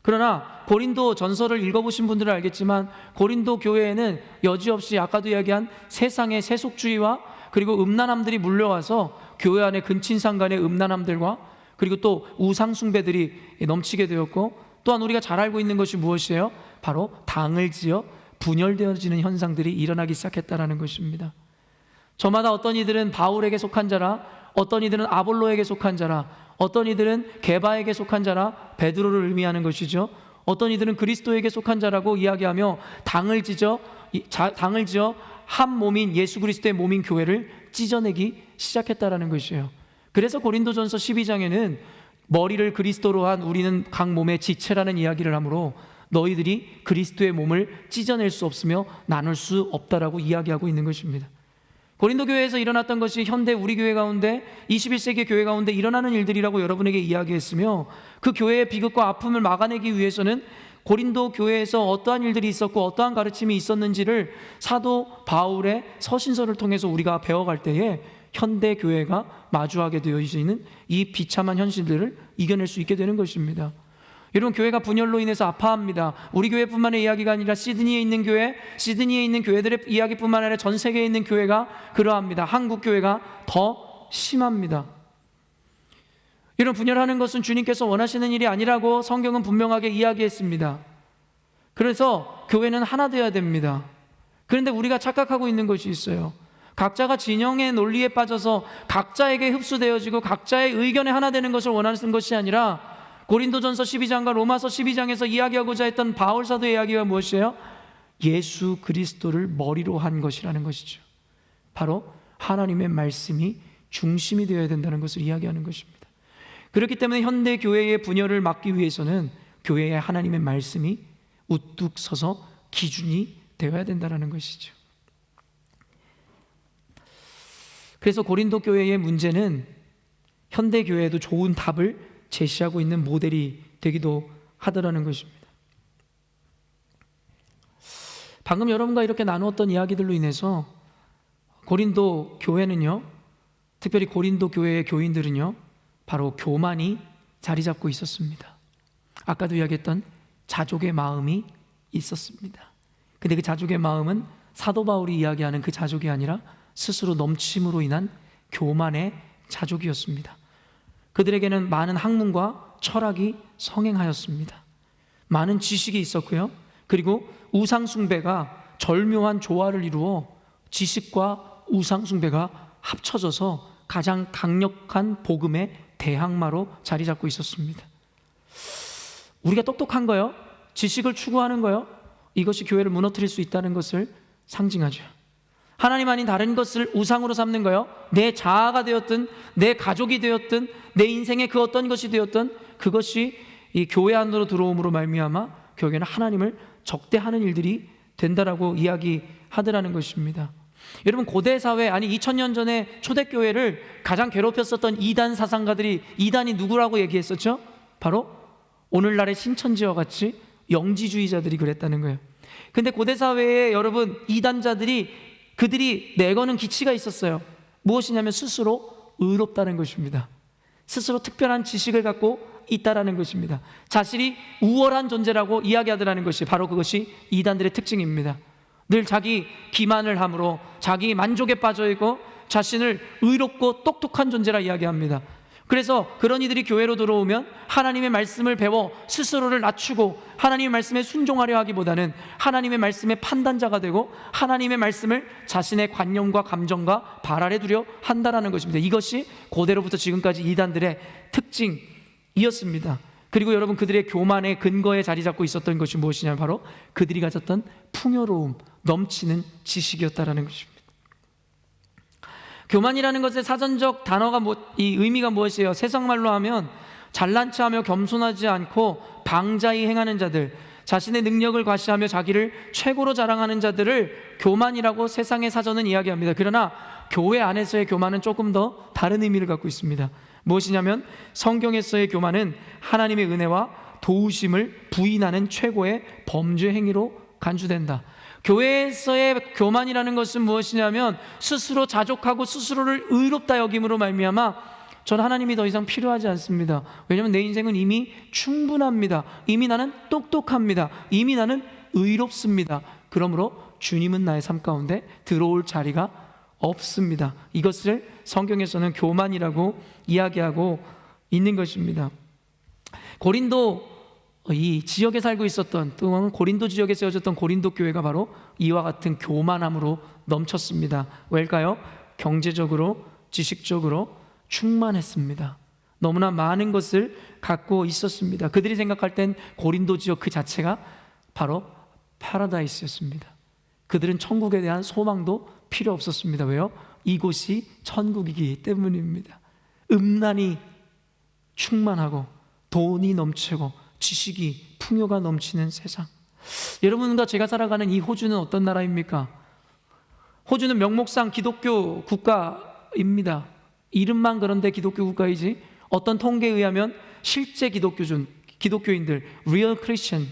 그러나 고린도 전서를 읽어보신 분들은 알겠지만 고린도 교회에는 여지없이 아까도 이야기한 세상의 세속주의와 그리고 음란함들이 물려와서 교회 안에 근친상간의 음란함들과 그리고 또 우상숭배들이 넘치게 되었고, 또한 우리가 잘 알고 있는 것이 무엇이에요? 바로 당을 지어 분열되어지는 현상들이 일어나기 시작했다는 것입니다. 저마다 어떤 이들은 바울에게 속한 자라, 어떤 이들은 아볼로에게 속한 자라, 어떤 이들은 게바에게 속한 자라 베드로를 의미하는 것이죠. 어떤 이들은 그리스도에게 속한 자라고 이야기하며 당을 지어 한 몸인 예수 그리스도의 몸인 교회를 찢어내기 시작했다라는 것이에요. 그래서 고린도전서 12장에는 머리를 그리스도로 한 우리는 각 몸의 지체라는 이야기를 하므로 너희들이 그리스도의 몸을 찢어낼 수 없으며 나눌 수 없다라고 이야기하고 있는 것입니다. 고린도 교회에서 일어났던 것이 현대 우리 교회 가운데 21세기 교회 가운데 일어나는 일들이라고 여러분에게 이야기했으며, 그 교회의 비극과 아픔을 막아내기 위해서는 고린도 교회에서 어떠한 일들이 있었고 어떠한 가르침이 있었는지를 사도 바울의 서신서를 통해서 우리가 배워갈 때에 현대 교회가 마주하게 되어 있는 이 비참한 현실들을 이겨낼 수 있게 되는 것입니다. 여러분, 교회가 분열로 인해서 아파합니다. 우리 교회뿐만의 이야기가 아니라 시드니에 있는 교회들의 이야기뿐만 아니라 전 세계에 있는 교회가 그러합니다. 한국 교회가 더 심합니다. 이런 분열하는 것은 주님께서 원하시는 일이 아니라고 성경은 분명하게 이야기했습니다. 그래서 교회는 하나 되어야 됩니다. 그런데 우리가 착각하고 있는 것이 있어요. 각자가 진영의 논리에 빠져서 각자에게 흡수되어지고 각자의 의견에 하나 되는 것을 원하는 것이 아니라, 고린도전서 12장과 로마서 12장에서 이야기하고자 했던 바울 사도의 이야기가 무엇이에요? 예수 그리스도를 머리로 한 것이라는 것이죠. 바로 하나님의 말씀이 중심이 되어야 된다는 것을 이야기하는 것입니다. 그렇기 때문에 현대 교회의 분열을 막기 위해서는 교회에 하나님의 말씀이 우뚝 서서 기준이 되어야 된다는 것이죠. 그래서 고린도 교회의 문제는 현대 교회에도 좋은 답을 제시하고 있는 모델이 되기도 하더라는 것입니다. 방금 여러분과 이렇게 나누었던 이야기들로 인해서 고린도 교회는요, 특별히 고린도 교회의 교인들은요, 바로 교만이 자리 잡고 있었습니다. 아까도 이야기했던 자족의 마음이 있었습니다. 근데 그 자족의 마음은 사도 바울이 이야기하는 그 자족이 아니라 스스로 넘침으로 인한 교만의 자족이었습니다. 그들에게는 많은 학문과 철학이 성행하였습니다. 많은 지식이 있었고요. 그리고 우상숭배가 절묘한 조화를 이루어 지식과 우상숭배가 합쳐져서 가장 강력한 복음의 대항마로 자리 잡고 있었습니다. 우리가 똑똑한 거요, 지식을 추구하는 거요, 이것이 교회를 무너뜨릴 수 있다는 것을 상징하죠. 하나님 아닌 다른 것을 우상으로 삼는 거요, 내 자아가 되었든 내 가족이 되었든 내 인생의 그 어떤 것이 되었든 그것이 이 교회 안으로 들어옴으로 말미암아 교회는 하나님을 적대하는 일들이 된다라고 이야기하더라는 것입니다. 여러분, 고대 사회, 아니 2000년 전에 초대교회를 가장 괴롭혔었던 이단 사상가들이, 이단이 누구라고 얘기했었죠? 바로 오늘날의 신천지와 같이 영지주의자들이 그랬다는 거예요. 근데 고대 사회에 여러분, 이단자들이 그들이 내거는 기치가 있었어요. 무엇이냐면 스스로 의롭다는 것입니다. 스스로 특별한 지식을 갖고 있다라는 것입니다. 자신이 우월한 존재라고 이야기하더라는 것이 바로 그것이 이단들의 특징입니다. 늘 자기 기만을 함으로 자기 만족에 빠져있고 자신을 의롭고 똑똑한 존재라 이야기합니다. 그래서 그런 이들이 교회로 들어오면 하나님의 말씀을 배워 스스로를 낮추고 하나님의 말씀에 순종하려 하기보다는 하나님의 말씀의 판단자가 되고 하나님의 말씀을 자신의 관념과 감정과 발 아래 두려 한다라는 것입니다. 이것이 고대로부터 지금까지 이단들의 특징이었습니다. 그리고 여러분, 그들의 교만의 근거에 자리 잡고 있었던 것이 무엇이냐면 바로 그들이 가졌던 풍요로움, 넘치는 지식이었다라는 것입니다. 교만이라는 것의 사전적 단어가 이 의미가 무엇이에요? 세상말로 하면 잘난 체하며 겸손하지 않고 방자히 행하는 자들, 자신의 능력을 과시하며 자기를 최고로 자랑하는 자들을 교만이라고 세상의 사전은 이야기합니다. 그러나 교회 안에서의 교만은 조금 더 다른 의미를 갖고 있습니다. 무엇이냐면 성경에서의 교만은 하나님의 은혜와 도우심을 부인하는 최고의 범죄 행위로 간주된다. 교회에서의 교만이라는 것은 무엇이냐면 스스로 자족하고 스스로를 의롭다 여김으로 말미암아 저는 하나님이 더 이상 필요하지 않습니다. 왜냐하면 내 인생은 이미 충분합니다. 이미 나는 똑똑합니다. 이미 나는 의롭습니다. 그러므로 주님은 나의 삶 가운데 들어올 자리가 없습니다. 이것을 성경에서는 교만이라고 이야기하고 있는 것입니다. 고린도 이 지역에 살고 있었던 또는 고린도 지역에 세워졌던 고린도 교회가 바로 이와 같은 교만함으로 넘쳤습니다. 왜일까요? 경제적으로, 지식적으로 충만했습니다. 너무나 많은 것을 갖고 있었습니다. 그들이 생각할 땐 고린도 지역 그 자체가 바로 파라다이스였습니다. 그들은 천국에 대한 소망도 필요 없었습니다. 왜요? 이곳이 천국이기 때문입니다. 음란이 충만하고 돈이 넘치고 지식이 풍요가 넘치는 세상. 여러분과 제가 살아가는 이 호주는 어떤 나라입니까? 호주는 명목상 기독교 국가입니다. 이름만 그런데 기독교 국가이지 어떤 통계에 의하면 실제 기독교인들 real Christian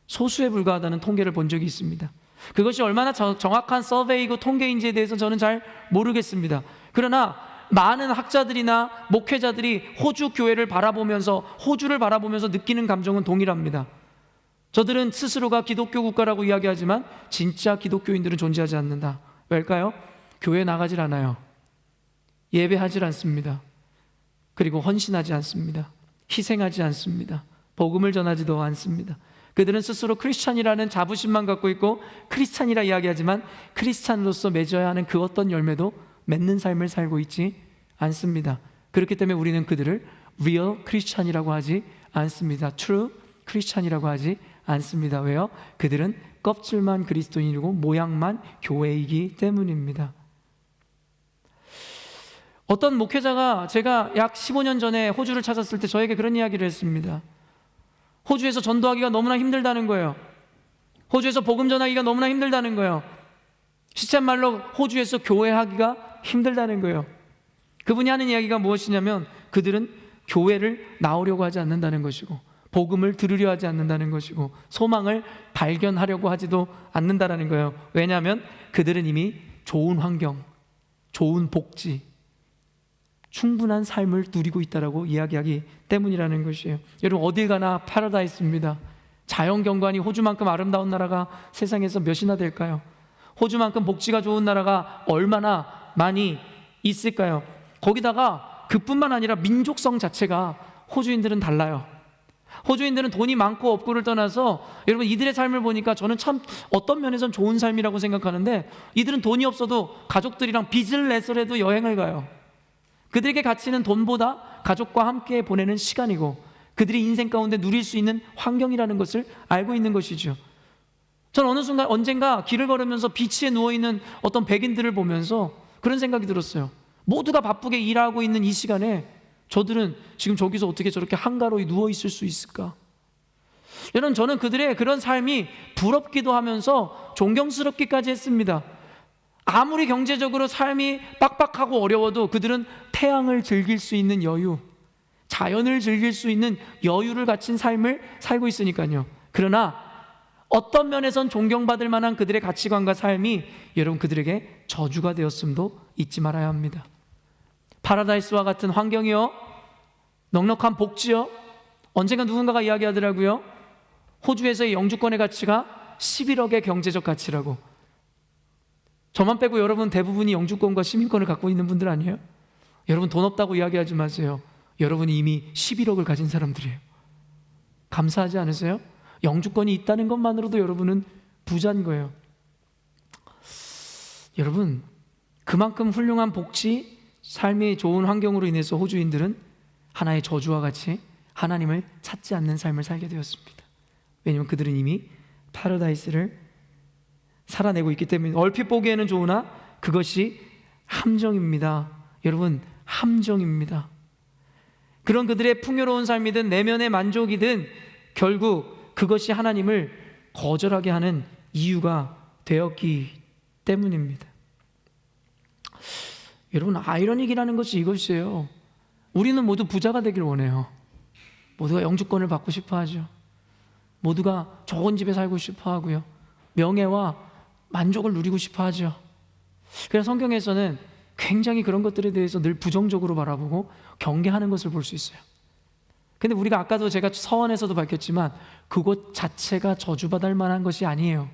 소수에 불과하다는 통계를 본 적이 있습니다. 그것이 얼마나 정확한 서베이고 통계인지에 대해서 저는 잘 모르겠습니다. 그러나 많은 학자들이나 목회자들이 호주 교회를 바라보면서 호주를 바라보면서 느끼는 감정은 동일합니다. 저들은 스스로가 기독교 국가라고 이야기하지만 진짜 기독교인들은 존재하지 않는다. 왜일까요? 교회 나가질 않아요. 예배하질 않습니다. 그리고 헌신하지 않습니다. 희생하지 않습니다. 복음을 전하지도 않습니다. 그들은 스스로 크리스찬이라는 자부심만 갖고 있고 크리스찬이라 이야기하지만 크리스찬으로서 맺어야 하는 그 어떤 열매도 맺는 삶을 살고 있지 않습니다. 그렇기 때문에 우리는 그들을 real 크리스찬이라고 하지 않습니다. true 크리스찬이라고 하지 않습니다. 왜요? 그들은 껍질만 그리스도인이고 모양만 교회이기 때문입니다. 어떤 목회자가 제가 약 15년 전에 호주를 찾았을 때 저에게 그런 이야기를 했습니다. 호주에서 전도하기가 너무나 힘들다는 거예요. 호주에서 복음 전하기가 너무나 힘들다는 거예요. 시쳇말로 호주에서 교회하기가 힘들다는 거예요. 그분이 하는 이야기가 무엇이냐면 그들은 교회를 나오려고 하지 않는다는 것이고 복음을 들으려 하지 않는다는 것이고 소망을 발견하려고 하지도 않는다는 거예요. 왜냐하면 그들은 이미 좋은 환경, 좋은 복지, 충분한 삶을 누리고 있다라고 이야기하기 때문이라는 것이에요. 여러분 어딜 가나 파라다이스입니다. 자연경관이 호주만큼 아름다운 나라가 세상에서 몇이나 될까요? 호주만큼 복지가 좋은 나라가 얼마나 많이 있을까요? 거기다가 그뿐만 아니라 민족성 자체가 호주인들은 달라요. 호주인들은 돈이 많고 없고를 떠나서 여러분 이들의 삶을 보니까 저는 참 어떤 면에선 좋은 삶이라고 생각하는데 이들은 돈이 없어도 가족들이랑 빚을 내서라도 여행을 가요. 그들에게 가치는 돈보다 가족과 함께 보내는 시간이고 그들이 인생 가운데 누릴 수 있는 환경이라는 것을 알고 있는 것이죠. 전 어느 순간 언젠가 길을 걸으면서 비치에 누워있는 어떤 백인들을 보면서 그런 생각이 들었어요. 모두가 바쁘게 일하고 있는 이 시간에 저들은 지금 저기서 어떻게 저렇게 한가로이 누워있을 수 있을까? 여러분 저는 그들의 그런 삶이 부럽기도 하면서 존경스럽기까지 했습니다. 아무리 경제적으로 삶이 빡빡하고 어려워도 그들은 태양을 즐길 수 있는 여유, 자연을 즐길 수 있는 여유를 갖춘 삶을 살고 있으니까요. 그러나 어떤 면에선 존경받을 만한 그들의 가치관과 삶이 여러분 그들에게 저주가 되었음도 잊지 말아야 합니다. 파라다이스와 같은 환경이요, 넉넉한 복지요. 언젠가 누군가가 이야기하더라고요. 호주에서의 영주권의 가치가 11억의 경제적 가치라고. 저만 빼고 여러분 대부분이 영주권과 시민권을 갖고 있는 분들 아니에요? 여러분 돈 없다고 이야기하지 마세요. 여러분이 이미 11억을 가진 사람들이에요. 감사하지 않으세요? 영주권이 있다는 것만으로도 여러분은 부자인 거예요. 여러분 그만큼 훌륭한 복지, 삶이 좋은 환경으로 인해서 호주인들은 하나의 저주와 같이 하나님을 찾지 않는 삶을 살게 되었습니다. 왜냐하면 그들은 이미 파라다이스를 살아내고 있기 때문에 얼핏 보기에는 좋으나 그것이 함정입니다. 여러분 함정입니다. 그런 그들의 풍요로운 삶이든 내면의 만족이든 결국 그것이 하나님을 거절하게 하는 이유가 되었기 때문입니다. 여러분 아이러닉이라는 것이 이것이에요. 우리는 모두 부자가 되길 원해요. 모두가 영주권을 받고 싶어 하죠. 모두가 좋은 집에 살고 싶어 하고요. 명예와 만족을 누리고 싶어 하죠. 그래서 성경에서는 굉장히 그런 것들에 대해서 늘 부정적으로 바라보고 경계하는 것을 볼 수 있어요. 근데 우리가 아까도 제가 서원에서도 밝혔지만 그것 자체가 저주받을 만한 것이 아니에요.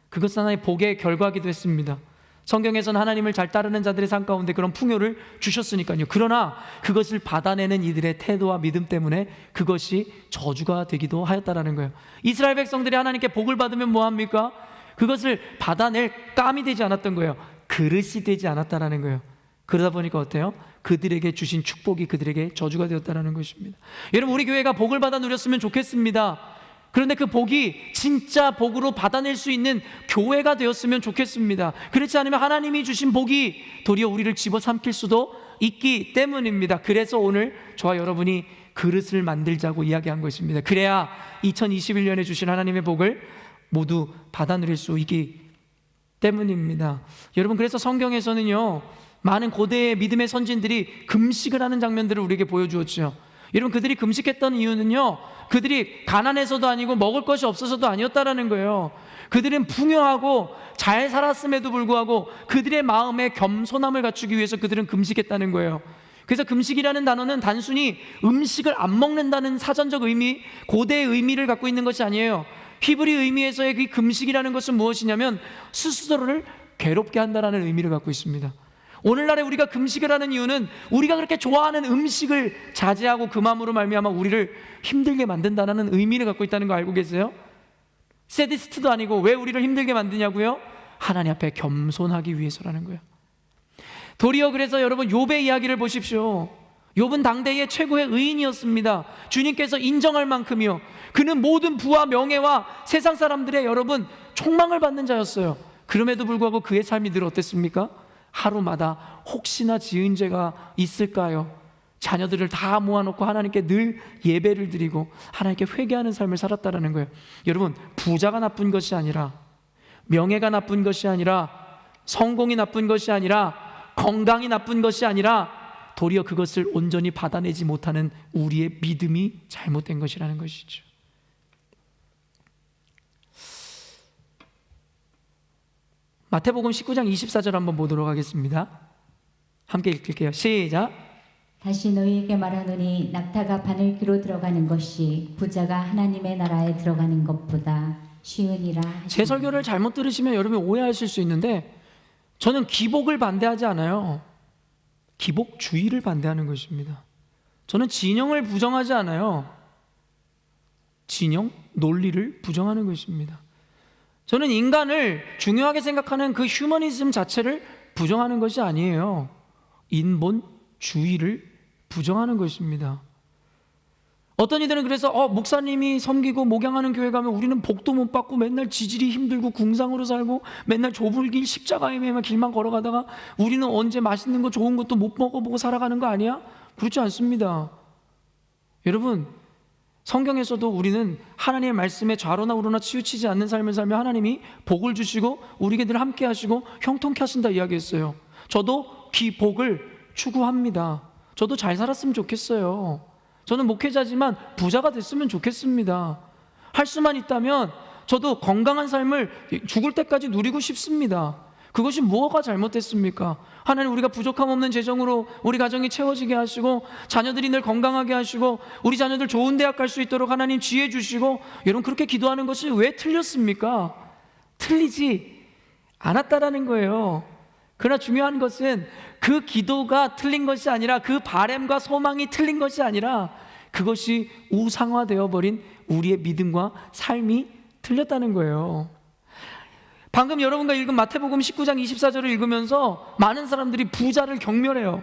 그것은 하나의 복의 결과이기도 했습니다. 성경에서는 하나님을 잘 따르는 자들의 삶 가운데 그런 풍요를 주셨으니까요. 그러나 그것을 받아내는 이들의 태도와 믿음 때문에 그것이 저주가 되기도 하였다라는 거예요. 이스라엘 백성들이 하나님께 복을 받으면 뭐합니까? 그것을 받아낼 깜이 되지 않았던 거예요. 그릇이 되지 않았다라는 거예요. 그러다 보니까 어때요? 그들에게 주신 축복이 그들에게 저주가 되었다라는 것입니다. 여러분, 우리 교회가 복을 받아 누렸으면 좋겠습니다. 그런데 그 복이 진짜 복으로 받아낼 수 있는 교회가 되었으면 좋겠습니다. 그렇지 않으면 하나님이 주신 복이 도리어 우리를 집어삼킬 수도 있기 때문입니다. 그래서 오늘 저와 여러분이 그릇을 만들자고 이야기한 것입니다. 그래야 2021년에 주신 하나님의 복을 모두 받아 누릴 수 있기 때문입니다. 여러분, 그래서 성경에서는요, 많은 고대의 믿음의 선진들이 금식을 하는 장면들을 우리에게 보여주었죠. 여러분, 그들이 금식했던 이유는요, 그들이 가난해서도 아니고 먹을 것이 없어서도 아니었다라는 거예요. 그들은 풍요하고 잘 살았음에도 불구하고 그들의 마음에 겸손함을 갖추기 위해서 그들은 금식했다는 거예요. 그래서 금식이라는 단어는 단순히 음식을 안 먹는다는 사전적 의미, 고대의 의미를 갖고 있는 것이 아니에요. 히브리 의미에서의 그 금식이라는 것은 무엇이냐면 스스로를 괴롭게 한다라는 의미를 갖고 있습니다. 오늘날에 우리가 금식을 하는 이유는 우리가 그렇게 좋아하는 음식을 자제하고 그 마음으로 말미암아 우리를 힘들게 만든다는 의미를 갖고 있다는 거 알고 계세요? 세디스트도 아니고 왜 우리를 힘들게 만드냐고요? 하나님 앞에 겸손하기 위해서라는 거예요. 도리어 그래서 여러분, 욥의 이야기를 보십시오. 욥은 당대의 최고의 의인이었습니다. 주님께서 인정할 만큼이요, 그는 모든 부와 명예와 세상 사람들의 여러분 총망을 받는 자였어요. 그럼에도 불구하고 그의 삶이 늘 어땠습니까? 하루마다 혹시나 지은 죄가 있을까요? 자녀들을 다 모아놓고 하나님께 늘 예배를 드리고 하나님께 회개하는 삶을 살았다라는 거예요. 여러분, 부자가 나쁜 것이 아니라, 명예가 나쁜 것이 아니라, 성공이 나쁜 것이 아니라, 건강이 나쁜 것이 아니라, 도리어 그것을 온전히 받아내지 못하는 우리의 믿음이 잘못된 것이라는 것이죠. 마태복음 19장 24절 한번 보도록 하겠습니다. 함께 읽을게요. 시작. 다시 너희에게 말하노니 낙타가 바늘귀로 들어가는 것이 부자가 하나님의 나라에 들어가는 것보다 쉬우니라. 제 설교를 잘못 들으시면 여러분이 오해하실 수 있는데, 저는 기복을 반대하지 않아요. 기복주의를 반대하는 것입니다. 저는 진영을 부정하지 않아요. 진영, 논리를 부정하는 것입니다. 저는 인간을 중요하게 생각하는 그 휴머니즘 자체를 부정하는 것이 아니에요. 인본주의를 부정하는 것입니다. 어떤 이들은 그래서 목사님이 섬기고 목양하는 교회 가면 우리는 복도 못 받고 맨날 지질이 힘들고 궁상으로 살고 맨날 좁은 길 십자가에 매면 길만 걸어가다가 우리는 언제 맛있는 거 좋은 것도 못 먹어보고 살아가는 거 아니야? 그렇지 않습니다. 여러분, 성경에서도 우리는 하나님의 말씀에 좌로나 우로나 치우치지 않는 삶을 살며 하나님이 복을 주시고 우리에게 늘 함께 하시고 형통케 하신다 이야기했어요. 저도 복을 추구합니다. 저도 잘 살았으면 좋겠어요. 저는 목회자지만 부자가 됐으면 좋겠습니다. 할 수만 있다면 저도 건강한 삶을 죽을 때까지 누리고 싶습니다. 그것이 뭐가 잘못됐습니까? 하나님, 우리가 부족함 없는 재정으로 우리 가정이 채워지게 하시고 자녀들이 늘 건강하게 하시고 우리 자녀들 좋은 대학 갈 수 있도록 하나님 지혜 주시고, 여러분 그렇게 기도하는 것이 왜 틀렸습니까? 틀리지 않았다라는 거예요. 그러나 중요한 것은 그 기도가 틀린 것이 아니라, 그 바램과 소망이 틀린 것이 아니라, 그것이 우상화되어 버린 우리의 믿음과 삶이 틀렸다는 거예요. 방금 여러분과 읽은 마태복음 19장 24절을 읽으면서 많은 사람들이 부자를 경멸해요.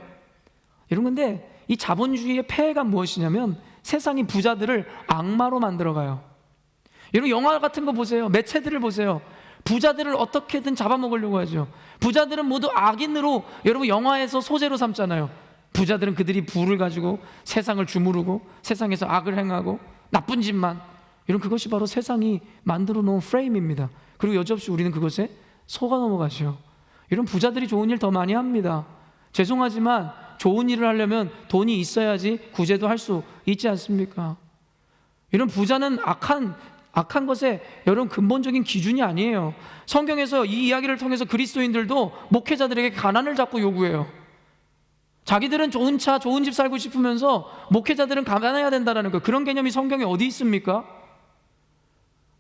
여러분, 근데 이 자본주의의 폐해가 무엇이냐면 세상이 부자들을 악마로 만들어가요. 여러분, 영화 같은 거 보세요. 매체들을 보세요. 부자들을 어떻게든 잡아먹으려고 하죠. 부자들은 모두 악인으로 여러분 영화에서 소재로 삼잖아요. 부자들은 그들이 부를 가지고 세상을 주무르고 세상에서 악을 행하고 나쁜 짓만, 여러분 그것이 바로 세상이 만들어 놓은 프레임입니다. 그리고 여지없이 우리는 그것에 속아 넘어가죠. 이런 부자들이 좋은 일 더 많이 합니다. 죄송하지만 좋은 일을 하려면 돈이 있어야지 구제도 할 수 있지 않습니까? 이런 부자는 악한 것에 여러분 근본적인 기준이 아니에요. 성경에서 이 이야기를 통해서 그리스도인들도 목회자들에게 가난을 자꾸 요구해요. 자기들은 좋은 차, 좋은 집 살고 싶으면서 목회자들은 가난해야 된다는 거예요. 그런 개념이 성경에 어디 있습니까?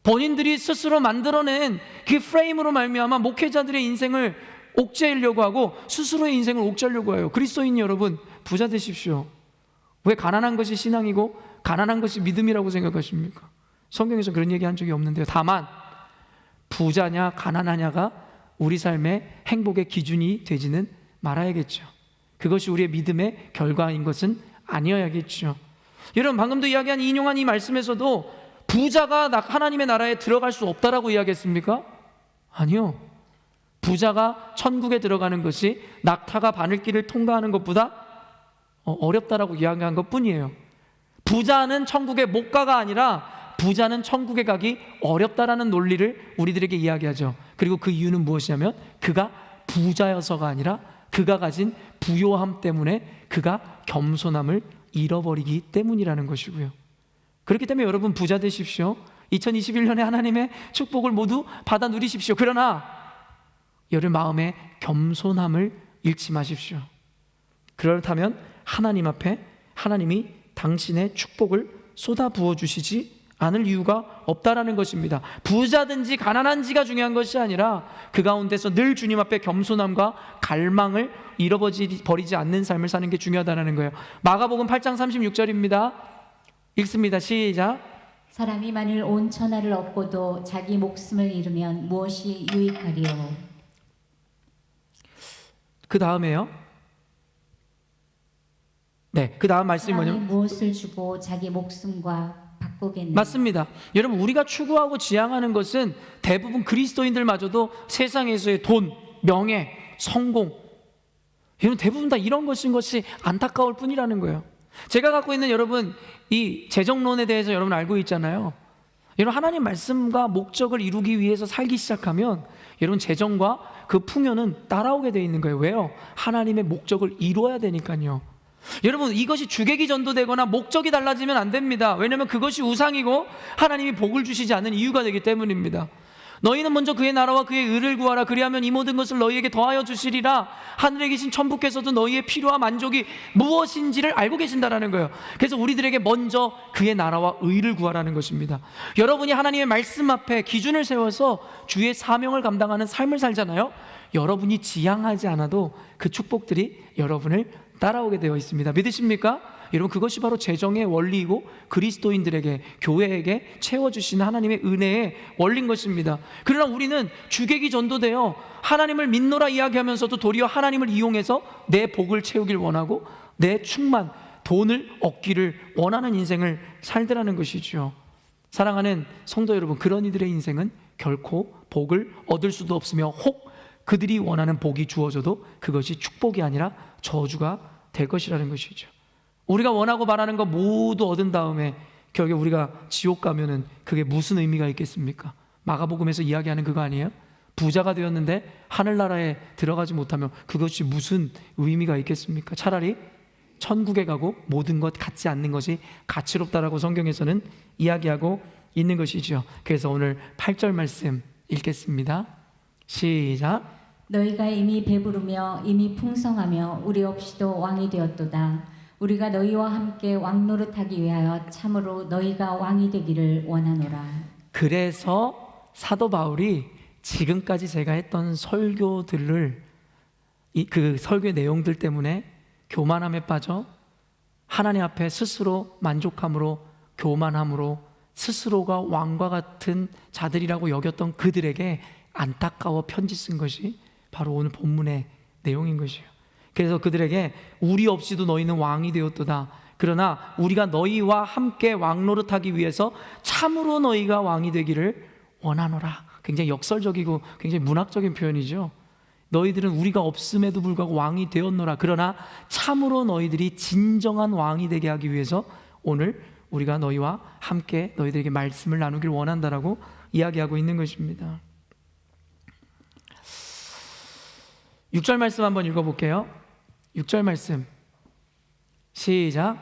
본인들이 스스로 만들어낸 그 프레임으로 말미암아 목회자들의 인생을 옥죄이려고 하고 스스로의 인생을 옥죄하려고 해요. 그리스도인 여러분, 부자 되십시오. 왜 가난한 것이 신앙이고 가난한 것이 믿음이라고 생각하십니까? 성경에서 그런 얘기 한 적이 없는데요. 다만 부자냐 가난하냐가 우리 삶의 행복의 기준이 되지는 말아야겠죠. 그것이 우리의 믿음의 결과인 것은 아니어야겠죠. 여러분, 방금도 이야기한 인용한 이 말씀에서도 부자가 하나님의 나라에 들어갈 수 없다라고 이야기했습니까? 아니요. 부자가 천국에 들어가는 것이 낙타가 바늘길을 통과하는 것보다 어렵다라고 이야기한 것뿐이에요. 부자는 천국에 못 가가 아니라 부자는 천국에 가기 어렵다라는 논리를 우리들에게 이야기하죠. 그리고 그 이유는 무엇이냐면 그가 부자여서가 아니라 그가 가진 부요함 때문에 그가 겸손함을 잃어버리기 때문이라는 것이고요. 그렇기 때문에 여러분, 부자 되십시오. 2021년에 하나님의 축복을 모두 받아 누리십시오. 그러나 여러분 마음에 겸손함을 잃지 마십시오. 그렇다면 하나님 앞에 하나님이 당신의 축복을 쏟아 부어 주시지 않을 이유가 없다라는 것입니다. 부자든지 가난한지가 중요한 것이 아니라 그 가운데서 늘 주님 앞에 겸손함과 갈망을 잃어버리지 않는 삶을 사는 게 중요하다는 거예요. 마가복음 8장 36절입니다. 읽습니다. 시작. 사람이 만일 온 천하를 얻고도 자기 목숨을 잃으면 무엇이 유익하리요? 그 다음에요. 네, 그 다음 말씀이 사람이 뭐냐면 무엇을 주고 자기 목숨과 바꾸겠느냐? 맞습니다. 여러분, 우리가 추구하고 지향하는 것은 대부분 그리스도인들마저도 세상에서의 돈, 명예, 성공, 여러분 대부분 다 이런 것인 것이 안타까울 뿐이라는 거예요. 제가 갖고 있는 여러분 이 재정론에 대해서 여러분 알고 있잖아요. 여러분, 하나님 말씀과 목적을 이루기 위해서 살기 시작하면 여러분 재정과 그 풍요는 따라오게 돼 있는 거예요. 왜요? 하나님의 목적을 이루어야 되니까요. 여러분, 이것이 주객이 전도되거나 목적이 달라지면 안 됩니다. 왜냐하면 그것이 우상이고 하나님이 복을 주시지 않는 이유가 되기 때문입니다. 너희는 먼저 그의 나라와 그의 의를 구하라. 그리하면 이 모든 것을 너희에게 더하여 주시리라. 하늘에 계신 천부께서도 너희의 필요와 만족이 무엇인지를 알고 계신다라는 거예요. 그래서 우리들에게 먼저 그의 나라와 의를 구하라는 것입니다. 여러분이 하나님의 말씀 앞에 기준을 세워서 주의 사명을 감당하는 삶을 살잖아요. 여러분이 지향하지 않아도 그 축복들이 여러분을 따라오게 되어 있습니다. 믿으십니까? 여러분, 그것이 바로 재정의 원리이고 그리스도인들에게, 교회에게 채워주시는 하나님의 은혜의 원리인 것입니다. 그러나 우리는 주객이 전도되어 하나님을 믿노라 이야기하면서도 도리어 하나님을 이용해서 내 복을 채우길 원하고 내 충만, 돈을 얻기를 원하는 인생을 살더라는 것이죠. 사랑하는 성도 여러분, 그런 이들의 인생은 결코 복을 얻을 수도 없으며 혹 그들이 원하는 복이 주어져도 그것이 축복이 아니라 저주가 될 것이라는 것이죠. 우리가 원하고 바라는 거 모두 얻은 다음에 결국에 우리가 지옥 가면은 그게 무슨 의미가 있겠습니까? 마가복음에서 이야기하는 그거 아니에요? 부자가 되었는데 하늘나라에 들어가지 못하면 그것이 무슨 의미가 있겠습니까? 차라리 천국에 가고 모든 것 갖지 않는 것이 가치롭다라고 성경에서는 이야기하고 있는 것이죠. 그래서 오늘 8절 말씀 읽겠습니다. 시작. 너희가 이미 배부르며 이미 풍성하며 우리 없이도 왕이 되었도다. 우리가 너희와 함께 왕노릇하기 위하여 참으로 너희가 왕이 되기를 원하노라. 그래서 사도 바울이 지금까지 제가 했던 설교들을 그 설교의 내용들 때문에 교만함에 빠져 하나님 앞에 스스로 만족함으로, 교만함으로 스스로가 왕과 같은 자들이라고 여겼던 그들에게 안타까워 편지 쓴 것이 바로 오늘 본문의 내용인 것이에요. 그래서 그들에게 우리 없이도 너희는 왕이 되었도다. 그러나 우리가 너희와 함께 왕노릇하기 위해서 참으로 너희가 왕이 되기를 원하노라. 굉장히 역설적이고 굉장히 문학적인 표현이죠. 너희들은 우리가 없음에도 불구하고 왕이 되었노라. 그러나 참으로 너희들이 진정한 왕이 되게 하기 위해서 오늘 우리가 너희와 함께 너희들에게 말씀을 나누길 원한다라고 이야기하고 있는 것입니다. 6절 말씀 한번 읽어볼게요. 6절 말씀 시작.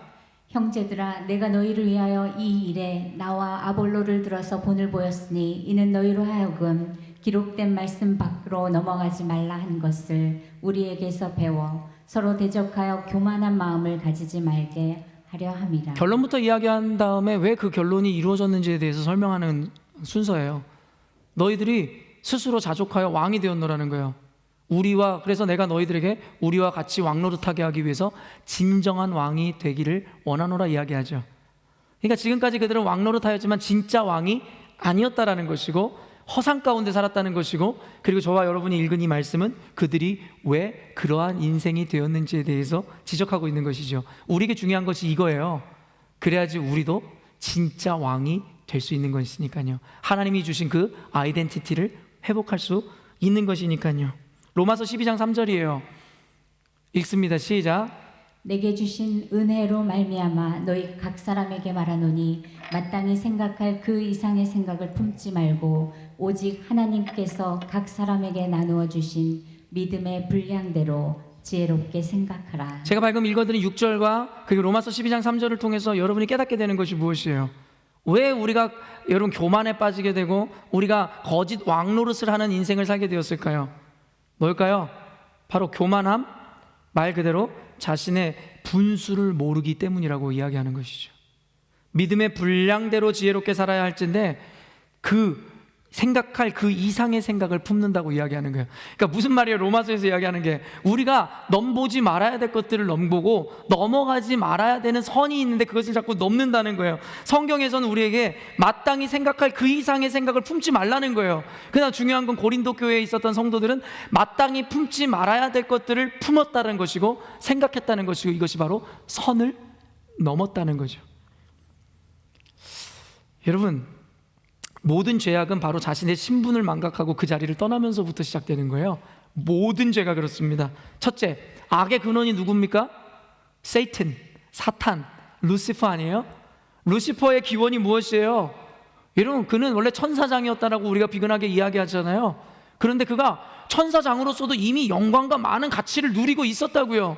형제들아, 내가 너희를 위하여 이 일에 나와 아볼로를 들어서 본을 보였으니 이는 너희로 하여금 기록된 말씀 밖으로 넘어가지 말라 한 것을 우리에게서 배워 서로 대적하여 교만한 마음을 가지지 말게 하려 함이라. 결론부터 이야기한 다음에 왜 그 결론이 이루어졌는지에 대해서 설명하는 순서예요. 너희들이 스스로 자족하여 왕이 되었노라는 거예요. 그래서 내가 너희들에게 우리와 같이 왕노릇하게 하기 위해서 진정한 왕이 되기를 원하노라 이야기하죠. 그러니까 지금까지 그들은 왕노릇하였지만 진짜 왕이 아니었다라는 것이고 허상 가운데 살았다는 것이고, 그리고 저와 여러분이 읽은 이 말씀은 그들이 왜 그러한 인생이 되었는지에 대해서 지적하고 있는 것이죠. 우리에게 중요한 것이 이거예요. 그래야지 우리도 진짜 왕이 될 수 있는 것이니까요. 하나님이 주신 그 아이덴티티를 회복할 수 있는 것이니까요. 로마서 12장 3절이에요. 읽습니다. 시작. 내게 주신 은혜로 말미암아 너희 각 사람에게 말하노니 마땅히 생각할 그 이상의 생각을 품지 말고 오직 하나님께서 각 사람에게 나누어 주신 믿음의 분량대로 지혜롭게 생각하라. 제가 방금 읽어드린 6절과 그리고 로마서 12장 3절을 통해서 여러분이 깨닫게 되는 것이 무엇이에요? 왜 우리가 여러분 교만에 빠지게 되고 우리가 거짓 왕노릇을 하는 인생을 살게 되었을까요? 뭘까요? 바로 교만함, 말 그대로 자신의 분수를 모르기 때문이라고 이야기하는 것이죠. 믿음의 분량대로 지혜롭게 살아야 할진데 생각할 그 이상의 생각을 품는다고 이야기하는 거예요. 그러니까 무슨 말이에요? 로마서에서 이야기하는 게 우리가 넘보지 말아야 될 것들을 넘보고 넘어가지 말아야 되는 선이 있는데 그것을 자꾸 넘는다는 거예요. 성경에서는 우리에게 마땅히 생각할 그 이상의 생각을 품지 말라는 거예요. 그러나 중요한 건 고린도 교회에 있었던 성도들은 마땅히 품지 말아야 될 것들을 품었다는 것이고 생각했다는 것이고, 이것이 바로 선을 넘었다는 거죠. 여러분, 모든 죄악은 바로 자신의 신분을 망각하고 그 자리를 떠나면서부터 시작되는 거예요. 모든 죄가 그렇습니다. 첫째, 악의 근원이 누굽니까? 세이튼, 사탄, 루시퍼 아니에요? 루시퍼의 기원이 무엇이에요? 여러분, 그는 원래 천사장이었다라고 우리가 비근하게 이야기하잖아요. 그런데 그가 천사장으로서도 이미 영광과 많은 가치를 누리고 있었다고요.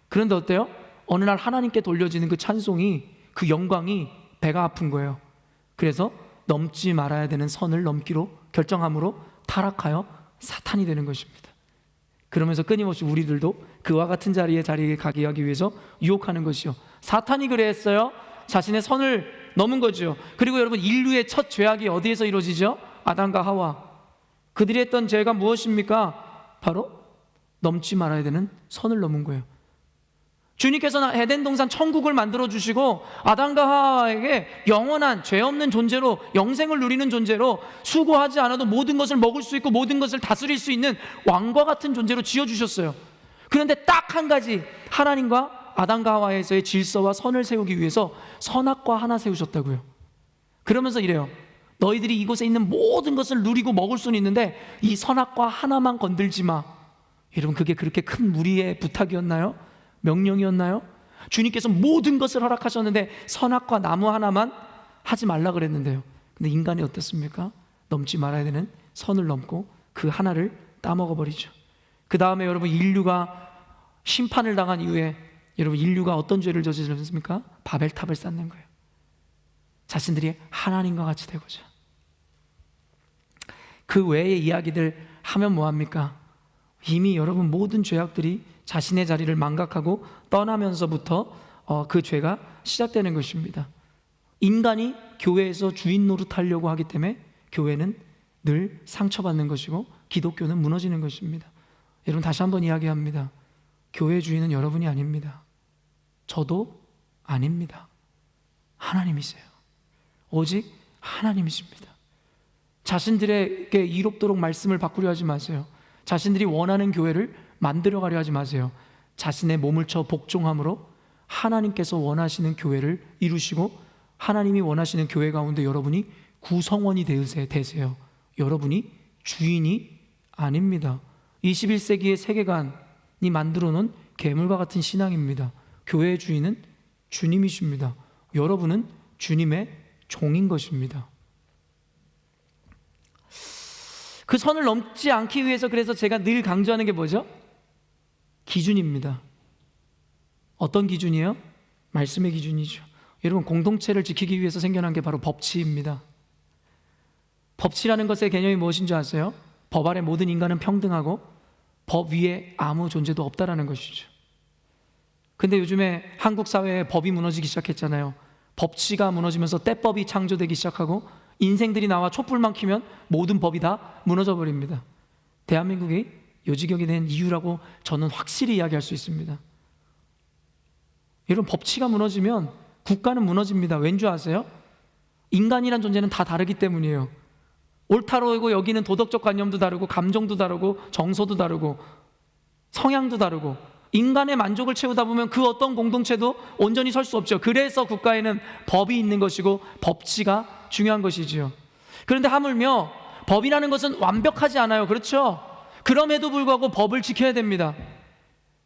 그런데 어때요? 어느 날 하나님께 돌려지는 그 찬송이, 그 영광이 배가 아픈 거예요. 그래서 넘지 말아야 되는 선을 넘기로 결정함으로 타락하여 사탄이 되는 것입니다. 그러면서 끊임없이 우리들도 그와 같은 자리에 가게 하기 위해서 유혹하는 것이요. 사탄이 그랬어요. 자신의 선을 넘은 거죠. 그리고 여러분, 인류의 첫 죄악이 어디에서 이루어지죠? 아담과 하와. 그들이 했던 죄가 무엇입니까? 바로 넘지 말아야 되는 선을 넘은 거예요. 주님께서는 에덴 동산 천국을 만들어 주시고 아담과 하와에게 영원한 죄 없는 존재로, 영생을 누리는 존재로, 수고하지 않아도 모든 것을 먹을 수 있고 모든 것을 다스릴 수 있는 왕과 같은 존재로 지어 주셨어요. 그런데 딱 한 가지, 하나님과 아담과 하와에서의 질서와 선을 세우기 위해서 선악과 하나 세우셨다고요. 그러면서 이래요. 너희들이 이곳에 있는 모든 것을 누리고 먹을 수는 있는데 이 선악과 하나만 건들지 마. 여러분, 그게 그렇게 큰 무리의 부탁이었나요? 명령이었나요? 주님께서 모든 것을 허락하셨는데 선악과 나무 하나만 하지 말라 그랬는데요. 근데 인간이 어떻습니까? 넘지 말아야 되는 선을 넘고 그 하나를 따먹어 버리죠. 그 다음에 여러분, 인류가 심판을 당한 이후에 여러분, 인류가 어떤 죄를 저질렀습니까? 바벨탑을 쌓는 거예요. 자신들이 하나님과 같이 되고자. 그 외의 이야기들 하면 뭐합니까? 이미 여러분, 모든 죄악들이 자신의 자리를 망각하고 떠나면서부터 그 죄가 시작되는 것입니다. 인간이 교회에서 주인 노릇하려고 하기 때문에 교회는 늘 상처받는 것이고 기독교는 무너지는 것입니다. 여러분, 다시 한번 이야기합니다. 교회 주인은 여러분이 아닙니다. 저도 아닙니다. 하나님이세요. 오직 하나님이십니다. 자신들에게 이롭도록 말씀을 바꾸려 하지 마세요. 자신들이 원하는 교회를 만들어가려 하지 마세요. 자신의 몸을 쳐 복종함으로 하나님께서 원하시는 교회를 이루시고 하나님이 원하시는 교회 가운데 여러분이 구성원이 되세요. 여러분이 주인이 아닙니다. 21세기의 세계관이 만들어 놓은 괴물과 같은 신앙입니다. 교회의 주인은 주님이십니다. 여러분은 주님의 종인 것입니다. 그 선을 넘지 않기 위해서 그래서 제가 늘 강조하는 게 뭐죠? 기준입니다. 어떤 기준이에요? 말씀의 기준이죠. 여러분, 공동체를 지키기 위해서 생겨난 게 바로 법치입니다. 법치라는 것의 개념이 무엇인지 아세요? 법 아래 모든 인간은 평등하고 법 위에 아무 존재도 없다라는 것이죠. 근데 요즘에 한국 사회에 법이 무너지기 시작했잖아요. 법치가 무너지면서 떼법이 창조되기 시작하고 인생들이 나와 촛불만 켜면 모든 법이 다 무너져 버립니다. 대한민국이 요지경이 된 이유라고 저는 확실히 이야기할 수 있습니다. 여러분, 법치가 무너지면 국가는 무너집니다. 왠지 아세요? 인간이란 존재는 다 다르기 때문이에요. 옳다고 여기는 도덕적 관념도 다르고, 감정도 다르고, 정서도 다르고, 성향도 다르고, 인간의 만족을 채우다 보면 그 어떤 공동체도 온전히 설 수 없죠. 그래서 국가에는 법이 있는 것이고 법치가 중요한 것이지요. 그런데 하물며 법이라는 것은 완벽하지 않아요. 그렇죠? 그럼에도 불구하고 법을 지켜야 됩니다.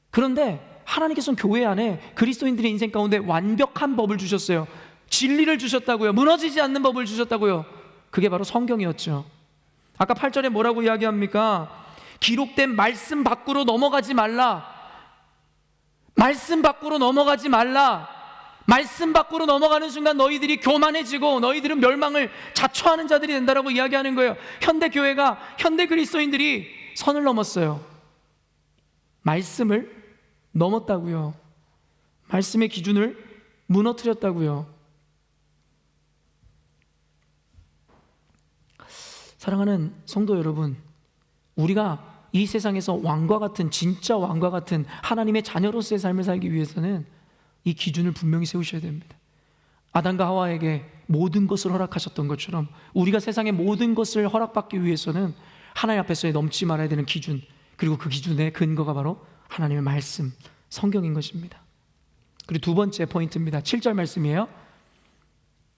그런데 하나님께서는 교회 안에 그리스도인들의 인생 가운데 완벽한 법을 주셨어요. 진리를 주셨다고요. 무너지지 않는 법을 주셨다고요. 그게 바로 성경이었죠. 아까 8절에 뭐라고 이야기합니까? 기록된 말씀 밖으로 넘어가지 말라. 말씀 밖으로 넘어가지 말라. 말씀 밖으로 넘어가는 순간 너희들이 교만해지고 너희들은 멸망을 자초하는 자들이 된다라고 이야기하는 거예요. 현대 교회가, 현대 그리스도인들이 선을 넘었어요. 말씀을 넘었다고요. 말씀의 기준을 무너뜨렸다고요. 사랑하는 성도 여러분, 우리가 이 세상에서 왕과 같은, 진짜 왕과 같은 하나님의 자녀로서의 삶을 살기 위해서는 이 기준을 분명히 세우셔야 됩니다. 아담과 하와에게 모든 것을 허락하셨던 것처럼 우리가 세상의 모든 것을 허락받기 위해서는 하나님 앞에서의 넘지 말아야 되는 기준, 그리고 그 기준의 근거가 바로 하나님의 말씀, 성경인 것입니다. 그리고 두 번째 포인트입니다. 7절 말씀이에요.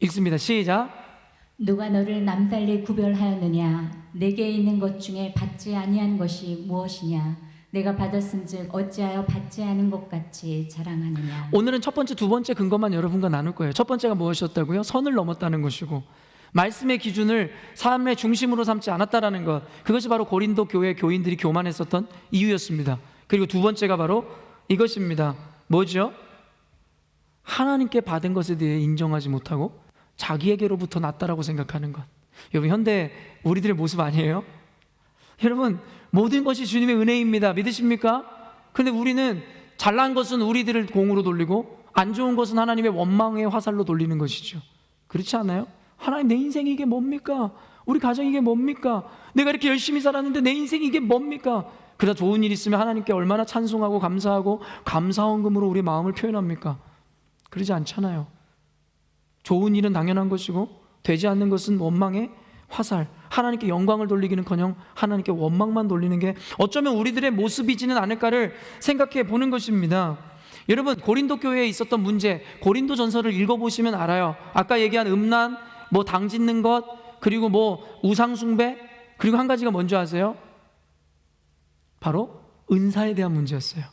읽습니다. 시작. 누가 너를 남달리 구별하였느냐? 내게 있는 것 중에 받지 아니한 것이 무엇이냐? 내가 받았은즉 어찌하여 받지 않은 것 같이 자랑하느냐? 오늘은 첫 번째, 두 번째 근거만 여러분과 나눌 거예요. 첫 번째가 무엇이었다고요? 선을 넘었다는 것이고, 말씀의 기준을 삶의 중심으로 삼지 않았다라는 것, 그것이 바로 고린도 교회 교인들이 교만했었던 이유였습니다. 그리고 두 번째가 바로 이것입니다. 뭐죠? 하나님께 받은 것에 대해 인정하지 못하고 자기에게로부터 났다라고 생각하는 것. 여러분, 현대 우리들의 모습 아니에요? 여러분, 모든 것이 주님의 은혜입니다. 믿으십니까? 그런데 우리는 잘난 것은 우리들을 공으로 돌리고 안 좋은 것은 하나님의 원망의 화살로 돌리는 것이죠. 그렇지 않아요? 하나님, 내 인생이 이게 뭡니까? 우리 가정이 이게 뭡니까? 내가 이렇게 열심히 살았는데 내 인생이 이게 뭡니까? 그러다 좋은 일 있으면 하나님께 얼마나 찬송하고 감사하고 감사헌금으로 우리 마음을 표현합니까? 그러지 않잖아요. 좋은 일은 당연한 것이고 되지 않는 것은 원망의 화살, 하나님께 영광을 돌리기는커녕 하나님께 원망만 돌리는 게 어쩌면 우리들의 모습이지는 않을까를 생각해 보는 것입니다. 여러분, 고린도 교회에 있었던 문제, 고린도 전서를 읽어보시면 알아요. 아까 얘기한 음란, 당 짓는 것, 그리고 우상 숭배, 그리고 한 가지가 뭔지 아세요? 바로 은사에 대한 문제였어요.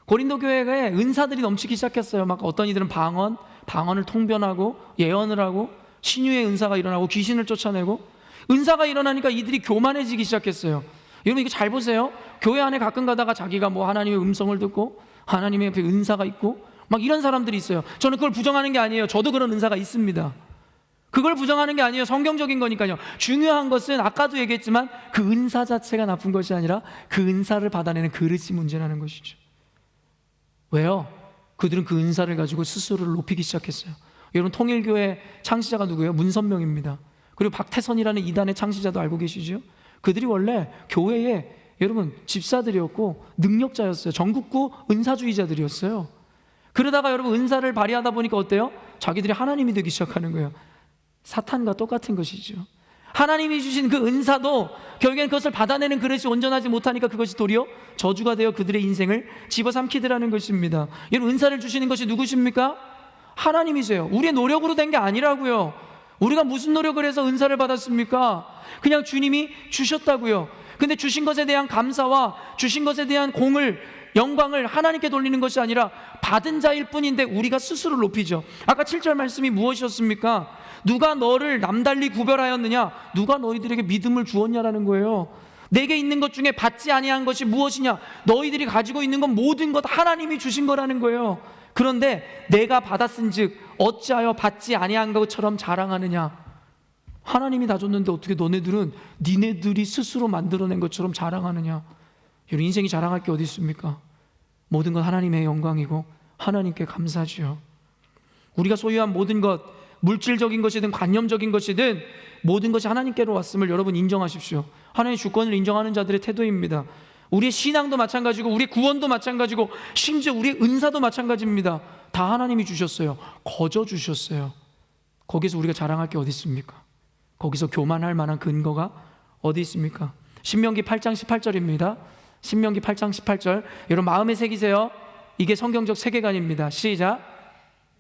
고린도 교회에 은사들이 넘치기 시작했어요. 막 어떤 이들은 방언을 통변하고 예언을 하고 신유의 은사가 일어나고 귀신을 쫓아내고, 은사가 일어나니까 이들이 교만해지기 시작했어요. 여러분, 이거 잘 보세요. 교회 안에 가끔 가다가 자기가 하나님의 음성을 듣고 하나님의 옆에 은사가 있고 막 이런 사람들이 있어요. 저는 그걸 부정하는 게 아니에요. 저도 그런 은사가 있습니다. 그걸 부정하는 게 아니에요. 성경적인 거니까요. 중요한 것은 아까도 얘기했지만 그 은사 자체가 나쁜 것이 아니라 그 은사를 받아내는 그릇이 문제라는 것이죠. 왜요? 그들은 그 은사를 가지고 스스로를 높이기 시작했어요. 여러분, 통일교회 창시자가 누구예요? 문선명입니다. 그리고 박태선이라는 이단의 창시자도 알고 계시죠? 그들이 원래 교회에 여러분 집사들이었고 능력자였어요. 전국구 은사주의자들이었어요. 그러다가 여러분 은사를 발휘하다 보니까 어때요? 자기들이 하나님이 되기 시작하는 거예요. 사탄과 똑같은 것이죠. 하나님이 주신 그 은사도 결국엔 그것을 받아내는 그릇이 온전하지 못하니까 그것이 도리어 저주가 되어 그들의 인생을 집어삼키더라는 것입니다. 여러분, 은사를 주시는 것이 누구십니까? 하나님이세요. 우리의 노력으로 된 게 아니라고요. 우리가 무슨 노력을 해서 은사를 받았습니까? 그냥 주님이 주셨다고요. 근데 주신 것에 대한 감사와 주신 것에 대한 공을, 영광을 하나님께 돌리는 것이 아니라 받은 자일 뿐인데 우리가 스스로 높이죠. 아까 7절 말씀이 무엇이었습니까? 누가 너를 남달리 구별하였느냐? 누가 너희들에게 믿음을 주었냐라는 거예요. 내게 있는 것 중에 받지 아니한 것이 무엇이냐? 너희들이 가지고 있는 건 모든 것 하나님이 주신 거라는 거예요. 그런데 내가 받았은즉 어찌하여 받지 아니한 것처럼 자랑하느냐? 하나님이 다 줬는데 어떻게 너네들은 니네들이 스스로 만들어낸 것처럼 자랑하느냐? 여러분, 인생이 자랑할 게 어디 있습니까? 모든 건 하나님의 영광이고 하나님께 감사지요. 우리가 소유한 모든 것, 물질적인 것이든 관념적인 것이든 모든 것이 하나님께로 왔음을 여러분 인정하십시오. 하나님의 주권을 인정하는 자들의 태도입니다. 우리의 신앙도 마찬가지고 우리의 구원도 마찬가지고 심지어 우리의 은사도 마찬가지입니다. 다 하나님이 주셨어요. 거저 주셨어요. 거기서 우리가 자랑할 게 어디 있습니까? 거기서 교만할 만한 근거가 어디 있습니까? 신명기 8장 18절입니다. 신명기 8장 18절 여러분 마음에 새기세요. 이게 성경적 세계관입니다. 시작.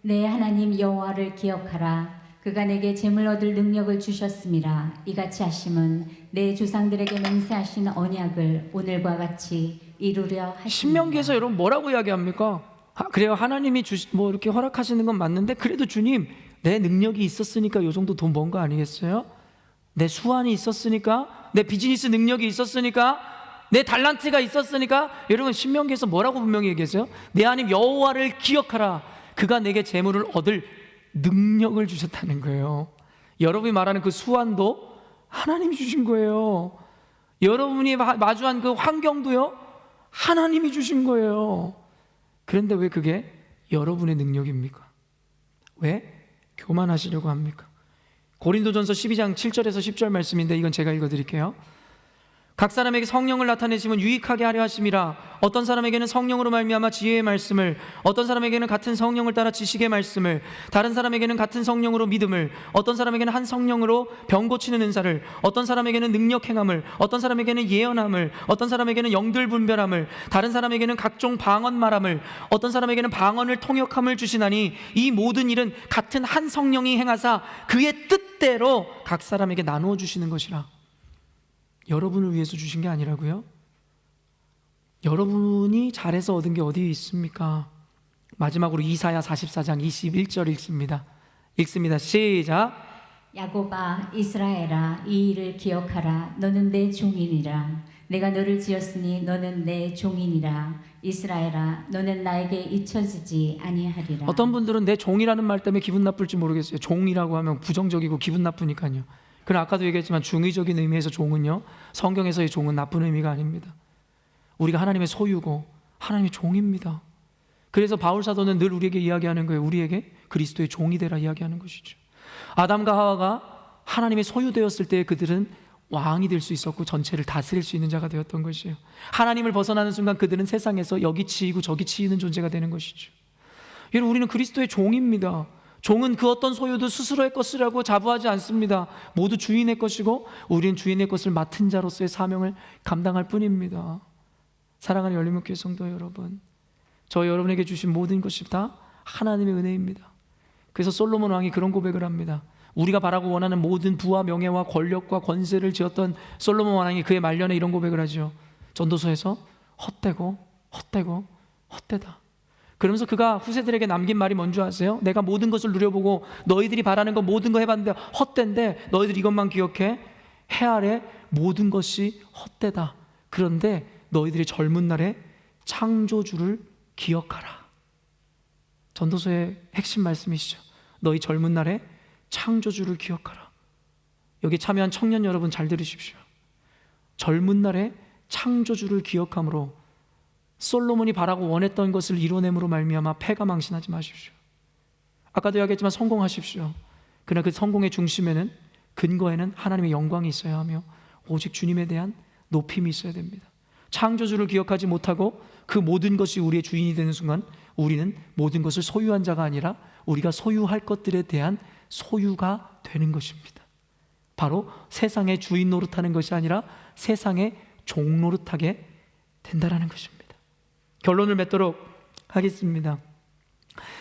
내 하나님 여호와를 기억하라. 그가 내게 재물 얻을 능력을 주셨음이라. 이같이 하심은 내 조상들에게 맹세하신 언약을 오늘과 같이 이루려 하십니다. 신명기에서 여러분 뭐라고 이야기합니까? 그래요, 하나님이 뭐 이렇게 허락하시는 건 맞는데 그래도 주님 내 능력이 있었으니까 요 정도 돈 번 거 아니겠어요? 내 수완이 있었으니까, 내 비즈니스 능력이 있었으니까, 내 달란트가 있었으니까. 여러분 신명기에서 뭐라고 분명히 얘기했어요? 내 하나님 여호와를 기억하라. 그가 내게 재물을 얻을 능력을 주셨다는 거예요. 여러분이 말하는 그 수완도 하나님이 주신 거예요. 여러분이 마주한 그 환경도요 하나님이 주신 거예요. 그런데 왜 그게 여러분의 능력입니까? 왜 교만하시려고 합니까? 고린도전서 12장 7절에서 10절 말씀인데 이건 제가 읽어드릴게요. 각 사람에게 성령을 나타내시면 유익하게 하려 하심이라. 어떤 사람에게는 성령으로 말미암아 지혜의 말씀을, 어떤 사람에게는 같은 성령을 따라 지식의 말씀을, 다른 사람에게는 같은 성령으로 믿음을, 어떤 사람에게는 한 성령으로 병 고치는 은사를, 어떤 사람에게는 능력 행함을, 어떤 사람에게는 예언함을, 어떤 사람에게는 영들 분별함을, 다른 사람에게는 각종 방언 말함을, 어떤 사람에게는 방언을 통역함을 주시나니 이 모든 일은 같은 한 성령이 행하사 그의 뜻대로 각 사람에게 나누어 주시는 것이라. 여러분을 위해서 주신 게 아니라고요? 여러분이 잘해서 얻은 게 어디 있습니까? 마지막으로 이사야 44장 21절 읽습니다. 시작. 야곱아 이스라엘아 이 일을 기억하라. 너는 내 종이니라. 내가 너를 지었으니 너는 내 종이니라. 이스라엘아 너는 나에게 잊혀지지 아니하리라. 어떤 분들은 내 종이라는 말 때문에 기분 나쁠지 모르겠어요. 종이라고 하면 부정적이고 기분 나쁘니까요. 그러나 아까도 얘기했지만 중의적인 의미에서 종은요, 성경에서의 종은 나쁜 의미가 아닙니다. 우리가 하나님의 소유고 하나님의 종입니다. 그래서 바울 사도는 늘 우리에게 이야기하는 거예요. 우리에게 그리스도의 종이 되라 이야기하는 것이죠. 아담과 하와가 하나님의 소유되었을 때 그들은 왕이 될 수 있었고 전체를 다스릴 수 있는 자가 되었던 것이에요. 하나님을 벗어나는 순간 그들은 세상에서 여기 치이고 저기 치이는 존재가 되는 것이죠. 여러분 우리는 그리스도의 종입니다. 종은 그 어떤 소유도 스스로의 것이라고 자부하지 않습니다. 모두 주인의 것이고 우리는 주인의 것을 맡은 자로서의 사명을 감당할 뿐입니다. 사랑하는 열린목교회 성도 여러분, 저 여러분에게 주신 모든 것이 다 하나님의 은혜입니다. 그래서 솔로몬 왕이 그런 고백을 합니다. 우리가 바라고 원하는 모든 부와 명예와 권력과 권세를 지었던 솔로몬 왕이 그의 말년에 이런 고백을 하죠. 전도서에서 헛되고 헛되고 헛되다. 그러면서 그가 후세들에게 남긴 말이 뭔지 아세요? 내가 모든 것을 누려보고 너희들이 바라는 거 모든 거 해봤는데 헛된데 너희들 이것만 기억해. 해 아래 모든 것이 헛되다. 그런데 너희들이 젊은 날에 창조주를 기억하라. 전도서의 핵심 말씀이시죠. 너희 젊은 날에 창조주를 기억하라. 여기 참여한 청년 여러분 잘 들으십시오. 젊은 날에 창조주를 기억함으로 솔로몬이 바라고 원했던 것을 이뤄냄으로 말미암아 패가 망신하지 마십시오. 아까도 이야기했지만 성공하십시오. 그러나 그 성공의 중심에는, 근거에는 하나님의 영광이 있어야 하며 오직 주님에 대한 높임이 있어야 됩니다. 창조주를 기억하지 못하고 그 모든 것이 우리의 주인이 되는 순간 우리는 모든 것을 소유한 자가 아니라 우리가 소유할 것들에 대한 소유가 되는 것입니다. 바로 세상의 주인 노릇하는 것이 아니라 세상의 종 노릇하게 된다라는 것입니다. 결론을 맺도록 하겠습니다.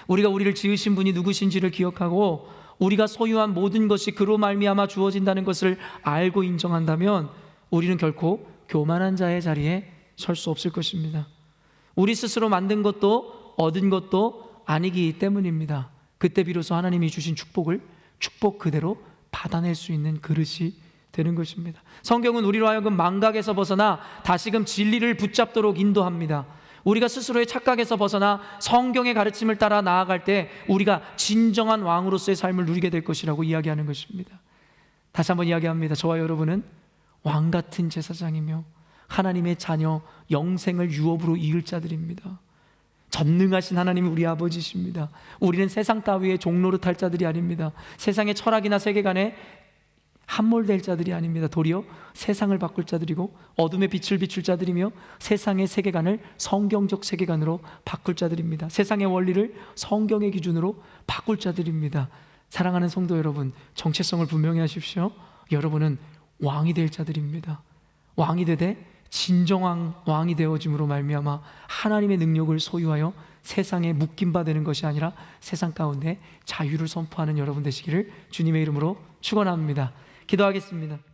우리가 우리를 지으신 분이 누구신지를 기억하고 우리가 소유한 모든 것이 그로 말미암아 주어진다는 것을 알고 인정한다면 우리는 결코 교만한 자의 자리에 설 수 없을 것입니다. 우리 스스로 만든 것도 얻은 것도 아니기 때문입니다. 그때 비로소 하나님이 주신 축복을 축복 그대로 받아낼 수 있는 그릇이 되는 것입니다. 성경은 우리로 하여금 망각에서 벗어나 다시금 진리를 붙잡도록 인도합니다. 우리가 스스로의 착각에서 벗어나 성경의 가르침을 따라 나아갈 때 우리가 진정한 왕으로서의 삶을 누리게 될 것이라고 이야기하는 것입니다. 다시 한번 이야기합니다. 저와 여러분은 왕 같은 제사장이며 하나님의 자녀, 영생을 유업으로 이을 자들입니다. 전능하신 하나님이 우리 아버지십니다. 우리는 세상 따위의 종로로 탈 자들이 아닙니다. 세상의 철학이나 세계관에 함몰될 자들이 아닙니다. 도리어 세상을 바꿀 자들이고 어둠의 빛을 비출 자들이며 세상의 세계관을 성경적 세계관으로 바꿀 자들입니다. 세상의 원리를 성경의 기준으로 바꿀 자들입니다. 사랑하는 성도 여러분, 정체성을 분명히 하십시오. 여러분은 왕이 될 자들입니다. 왕이 되되 진정한 왕이 되어짐으로 말미암아 하나님의 능력을 소유하여 세상에 묶임 바 되는 것이 아니라 세상 가운데 자유를 선포하는 여러분 되시기를 주님의 이름으로 축원합니다. 기도하겠습니다.